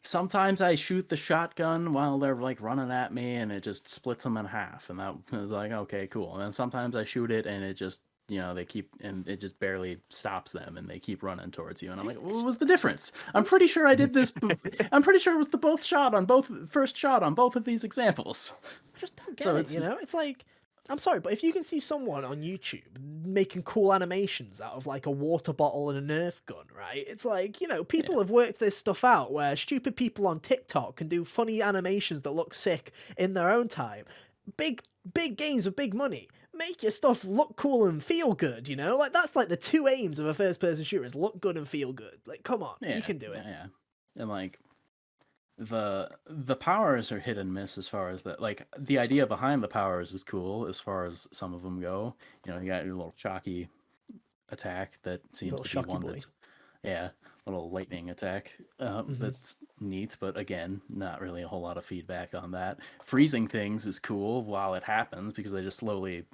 [SPEAKER 3] Sometimes I shoot the shotgun while they're like running at me and it just splits them in half, and that was like, okay, cool. And then sometimes I shoot it and it just they keep, and it just barely stops them and they keep running towards you, and I'm like, what was the difference? I'm pretty sure I did this. I'm pretty sure it was the first shot on both of these examples.
[SPEAKER 2] I just don't get it. It's like, I'm sorry, but if you can see someone on YouTube making cool animations out of like a water bottle and a Nerf gun, right? It's like, people have worked this stuff out where stupid people on TikTok can do funny animations that look sick in their own time. Big games with big money. Make your stuff look cool and feel good, Like that's like the two aims of a first person shooter is look good and feel good. Like, come on, you can do it.
[SPEAKER 3] Yeah. And like the powers are hit and miss as far as that. Like the idea behind the powers is cool as far as some of them go. You got your little chalky attack that seems to be one that's little lightning attack that's neat, but again, not really a whole lot of feedback on that. Freezing things is cool while it happens because they just slowly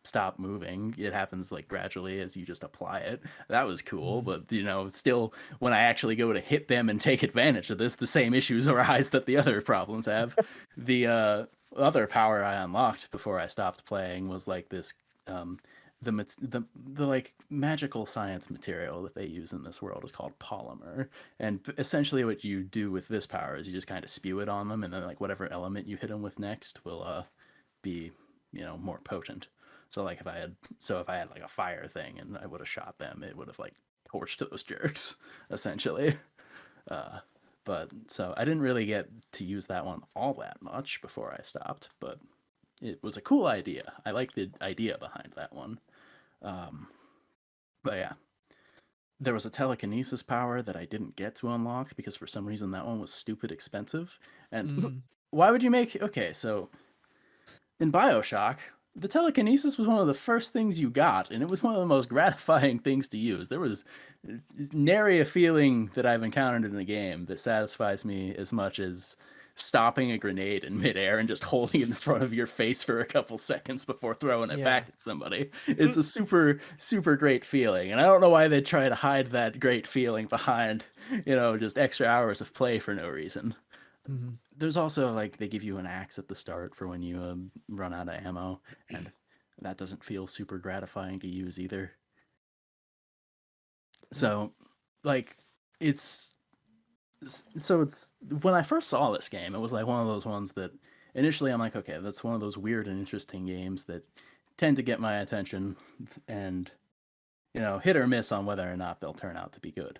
[SPEAKER 3] stop moving. It happens like gradually as you just apply it. That was cool, but still when I actually go to hit them and take advantage of this, the same issues arise that the other problems have. The other power I unlocked before I stopped playing was like this the like magical science material that they use in this world is called polymer, and essentially what you do with this power is you just kind of spew it on them, and then like whatever element you hit them with next will be more potent. So like if I had like a fire thing and I would have shot them, it would have like torched those jerks, essentially. But so I didn't really get to use that one all that much before I stopped, but it was a cool idea. I like the idea behind that one. But yeah, there was a telekinesis power that I didn't get to unlock because for some reason that one was stupid expensive. And why would you make... Okay, so in BioShock, the telekinesis was one of the first things you got, and it was one of the most gratifying things to use. There was nary a feeling that I've encountered in the game that satisfies me as much as stopping a grenade in midair and just holding it in front of your face for a couple seconds before throwing it back at somebody. It's a super, super great feeling, and I don't know why they try to hide that great feeling behind, just extra hours of play for no reason. There's also, like, they give you an axe at the start for when you run out of ammo, and that doesn't feel super gratifying to use either. So, like, when I first saw this game, it was like one of those ones that initially I'm like, okay, that's one of those weird and interesting games that tend to get my attention and, hit or miss on whether or not they'll turn out to be good.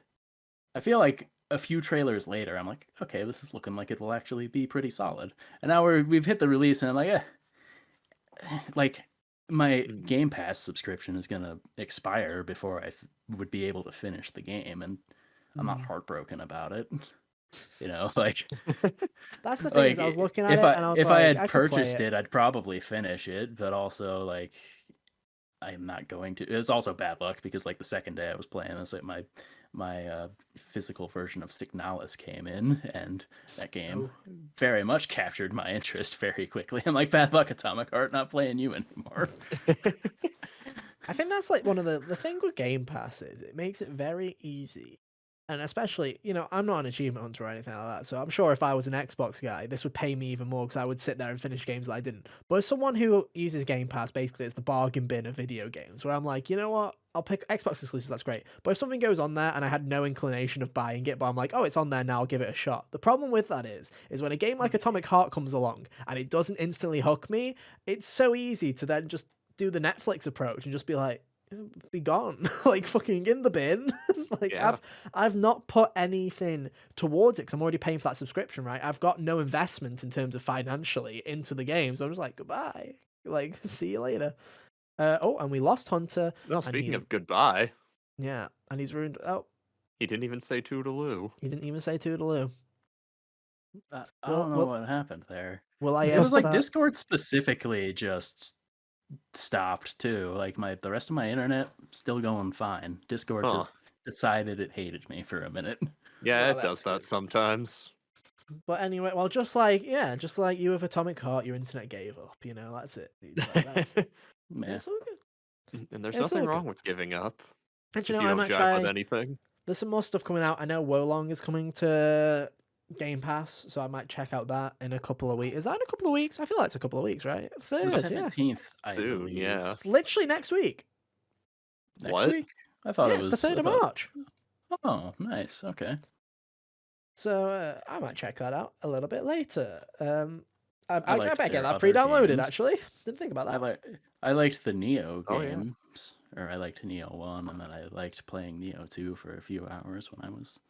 [SPEAKER 3] I feel like a few trailers later, I'm like, okay, this is looking like it will actually be pretty solid. And now we've hit the release, and I'm like, like, my Game Pass subscription is gonna expire before I would be able to finish the game, and I'm not heartbroken about it. Like,
[SPEAKER 2] that's the thing.
[SPEAKER 3] like,
[SPEAKER 2] Is I was looking at
[SPEAKER 3] if
[SPEAKER 2] it, and I was
[SPEAKER 3] if
[SPEAKER 2] like,
[SPEAKER 3] I had
[SPEAKER 2] I could play
[SPEAKER 3] purchased it, I'd probably finish it, but also, like, I'm not going to. It's also bad luck because, like, the second day I was playing this, my physical version of Signalis came in, and that game very much captured my interest very quickly. I'm like, bad luck, Atomic Heart, not playing you anymore.
[SPEAKER 2] I think that's like one of the thing with Game Pass is it makes it very easy. And especially, I'm not an achievement hunter or anything like that, so I'm sure if I was an Xbox guy, this would pay me even more because I would sit there and finish games that I didn't. But as someone who uses Game Pass, basically it's the bargain bin of video games, where I'm like, you know what, I'll pick Xbox exclusives, that's great. But if something goes on there and I had no inclination of buying it, but I'm like, oh, it's on there now, I'll give it a shot. The problem with that is when a game like Atomic Heart comes along and it doesn't instantly hook me, it's so easy to then just do the Netflix approach and just be like, be gone, like, fucking in the bin. Like, I've not put anything towards it because I'm already paying for that subscription, right? I've got no investment in terms of financially into the game, so I'm just like, goodbye, like, see you later. And we lost Hunter.
[SPEAKER 1] Well, speaking of goodbye,
[SPEAKER 2] and he's ruined.
[SPEAKER 1] He didn't even say toodaloo.
[SPEAKER 3] I don't know what happened there.
[SPEAKER 2] Well,
[SPEAKER 3] it was like Discord specifically just stopped too. Like, the rest of my internet still going fine. Discord just decided it hated me for a minute.
[SPEAKER 1] Yeah, it does that sometimes.
[SPEAKER 2] But anyway, well, just like you with Atomic Heart, your internet gave up. That's it. That's it's all good.
[SPEAKER 1] And there's nothing wrong with giving up.
[SPEAKER 2] And
[SPEAKER 1] if you don't jive with anything.
[SPEAKER 2] There's some more stuff coming out. I know Wolong is coming to Game Pass, so I might check out that in a couple of weeks. Is that in a couple of weeks? I feel like it's a couple of weeks, right?
[SPEAKER 3] The 17th, I believe.
[SPEAKER 1] Yeah.
[SPEAKER 2] It's literally next week.
[SPEAKER 3] Next week? I thought it was
[SPEAKER 2] the 3rd of March.
[SPEAKER 3] Oh, nice. Okay.
[SPEAKER 2] So I might check that out a little bit later. I better get that
[SPEAKER 3] other
[SPEAKER 2] pre-downloaded,
[SPEAKER 3] games.
[SPEAKER 2] Actually. Didn't think about that.
[SPEAKER 3] I liked the Neo games, or I liked Neo 1, and then I liked playing Neo 2 for a few hours when I was...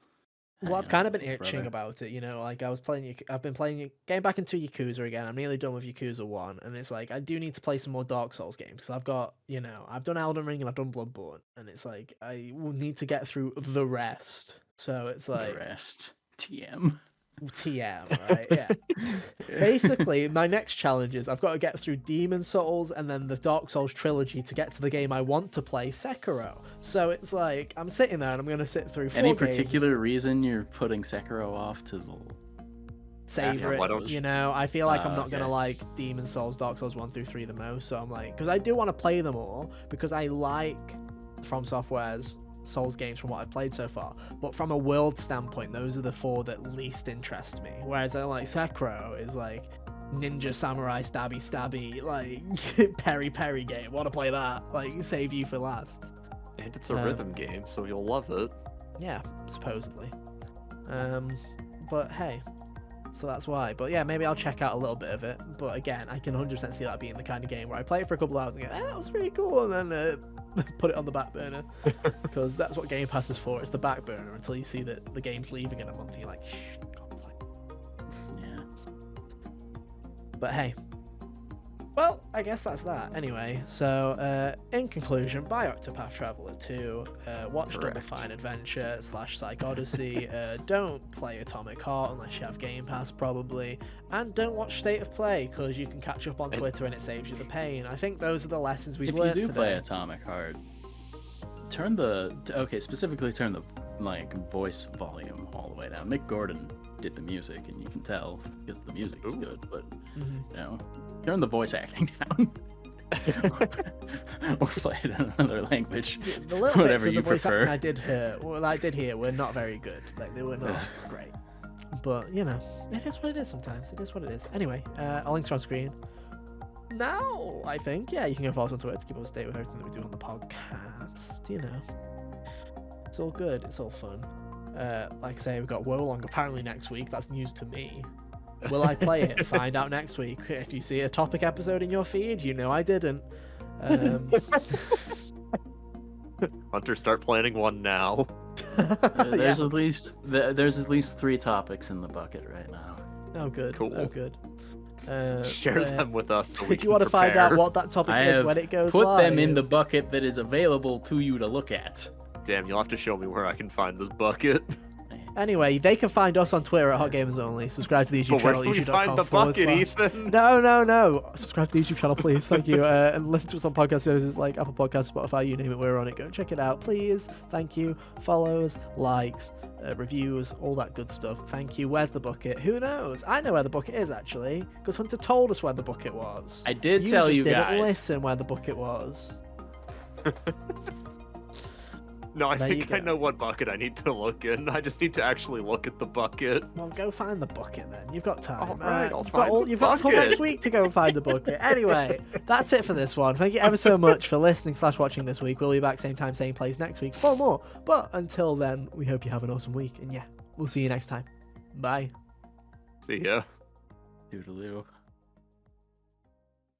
[SPEAKER 2] Well, I've kind of been itching about it, like I've been playing, getting back into Yakuza again. I'm nearly done with Yakuza 1, and it's like, I do need to play some more Dark Souls games, because I've got, I've done Elden Ring and I've done Bloodborne, and it's like, I will need to get through the rest. So it's like...
[SPEAKER 3] The rest. TM,
[SPEAKER 2] right? Yeah. Basically, my next challenge is I've got to get through Demon Souls and then the Dark Souls trilogy to get to the game I want to play, Sekiro. So it's like, I'm sitting there and I'm going to sit through 4
[SPEAKER 3] Any
[SPEAKER 2] games.
[SPEAKER 3] particular reason you're putting Sekiro off to
[SPEAKER 2] savor it, I feel like I'm not going to like Demon Souls, Dark Souls 1 through 3 the most, so I'm like, because I do want to play them all, because I like From Software's Souls games from what I've played so far, but from a world standpoint, those are the 4 that least interest me. Whereas I like Sekiro is like ninja samurai stabby like parry game. Want to play that? Like, save you for last.
[SPEAKER 1] And it's a rhythm game, so you'll love it.
[SPEAKER 2] Yeah, supposedly. But hey, so that's why. But yeah, maybe I'll check out a little bit of it. But again, I can 100% see that being the kind of game where I play it for a couple hours and go, that was pretty cool, and then put it on the back burner, because that's what Game Pass is for. It's the back burner until you see that the game's leaving in a month. And you're like, shh, can't play.
[SPEAKER 3] Yeah.
[SPEAKER 2] But hey. Well, I guess that's that. Anyway, so in conclusion, buy Octopath Traveler 2, watch Double Fine Adventure / Psych Odyssey, don't play Atomic Heart unless you have Game Pass probably, and don't watch State of Play because you can catch up on Twitter and it saves you the pain. I think those are the lessons we've learned today.
[SPEAKER 3] If you do play Atomic Heart, specifically turn the voice volume all the way down. Mick Gordon did the music, and you can tell because the music is good, but you know, turn the voice acting down. Or play it in another language.
[SPEAKER 2] The little
[SPEAKER 3] whatever
[SPEAKER 2] bits of
[SPEAKER 3] you
[SPEAKER 2] the voice
[SPEAKER 3] prefer.
[SPEAKER 2] acting I did hear were not very good. Like, they were not great. But, you know, it is what it is sometimes. It is what it is. Anyway, our links are on screen now, I think. Yeah, you can go follow us on Twitter to keep up to date with everything that we do on the podcast. You know, it's all good. It's all fun. Like I say, we've got Wolong apparently next week. That's news to me. Will I play it? Find out next week. If you see a topic episode in your feed, you know I didn't.
[SPEAKER 1] Hunter, start planning one now.
[SPEAKER 3] There's at least 3 topics in the bucket right now.
[SPEAKER 2] Oh, good.
[SPEAKER 1] Cool.
[SPEAKER 2] Oh, good.
[SPEAKER 1] Share them with us. So we
[SPEAKER 2] if you want to find out what that topic is when it goes
[SPEAKER 3] put
[SPEAKER 2] live,
[SPEAKER 3] them in the bucket that is available to you to look at.
[SPEAKER 1] Damn, you'll have to show me where I can find this bucket.
[SPEAKER 2] Anyway, they can find us on Twitter at Hot Gamers Only. Subscribe to the YouTube
[SPEAKER 1] But where
[SPEAKER 2] channel.
[SPEAKER 1] can we
[SPEAKER 2] youtube.com
[SPEAKER 1] find the bucket, Ethan?
[SPEAKER 2] No. Subscribe to the YouTube channel, please. Thank you. And listen to us on podcast services like Apple Podcasts, Spotify, you name it, we're on it. Go check it out, please. Thank you. Follows, likes, reviews, all that good stuff. Thank you. Where's the bucket? Who knows? I know where the bucket is, actually, because Hunter told us where the bucket was.
[SPEAKER 3] I did tell you guys.
[SPEAKER 2] didn't listen where the bucket was.
[SPEAKER 1] No, I think I know what bucket I need to look in. I just need to actually look at the bucket.
[SPEAKER 2] Well, go find the bucket then. You've got time.
[SPEAKER 1] All right,
[SPEAKER 2] You've got until next week to go and find the bucket. Anyway, that's it for this one. Thank you ever so much for listening / watching this week. We'll be back same time, same place next week for more. But until then, we hope you have an awesome week. And yeah, we'll see you next time. Bye.
[SPEAKER 1] See ya.
[SPEAKER 3] Toodaloo.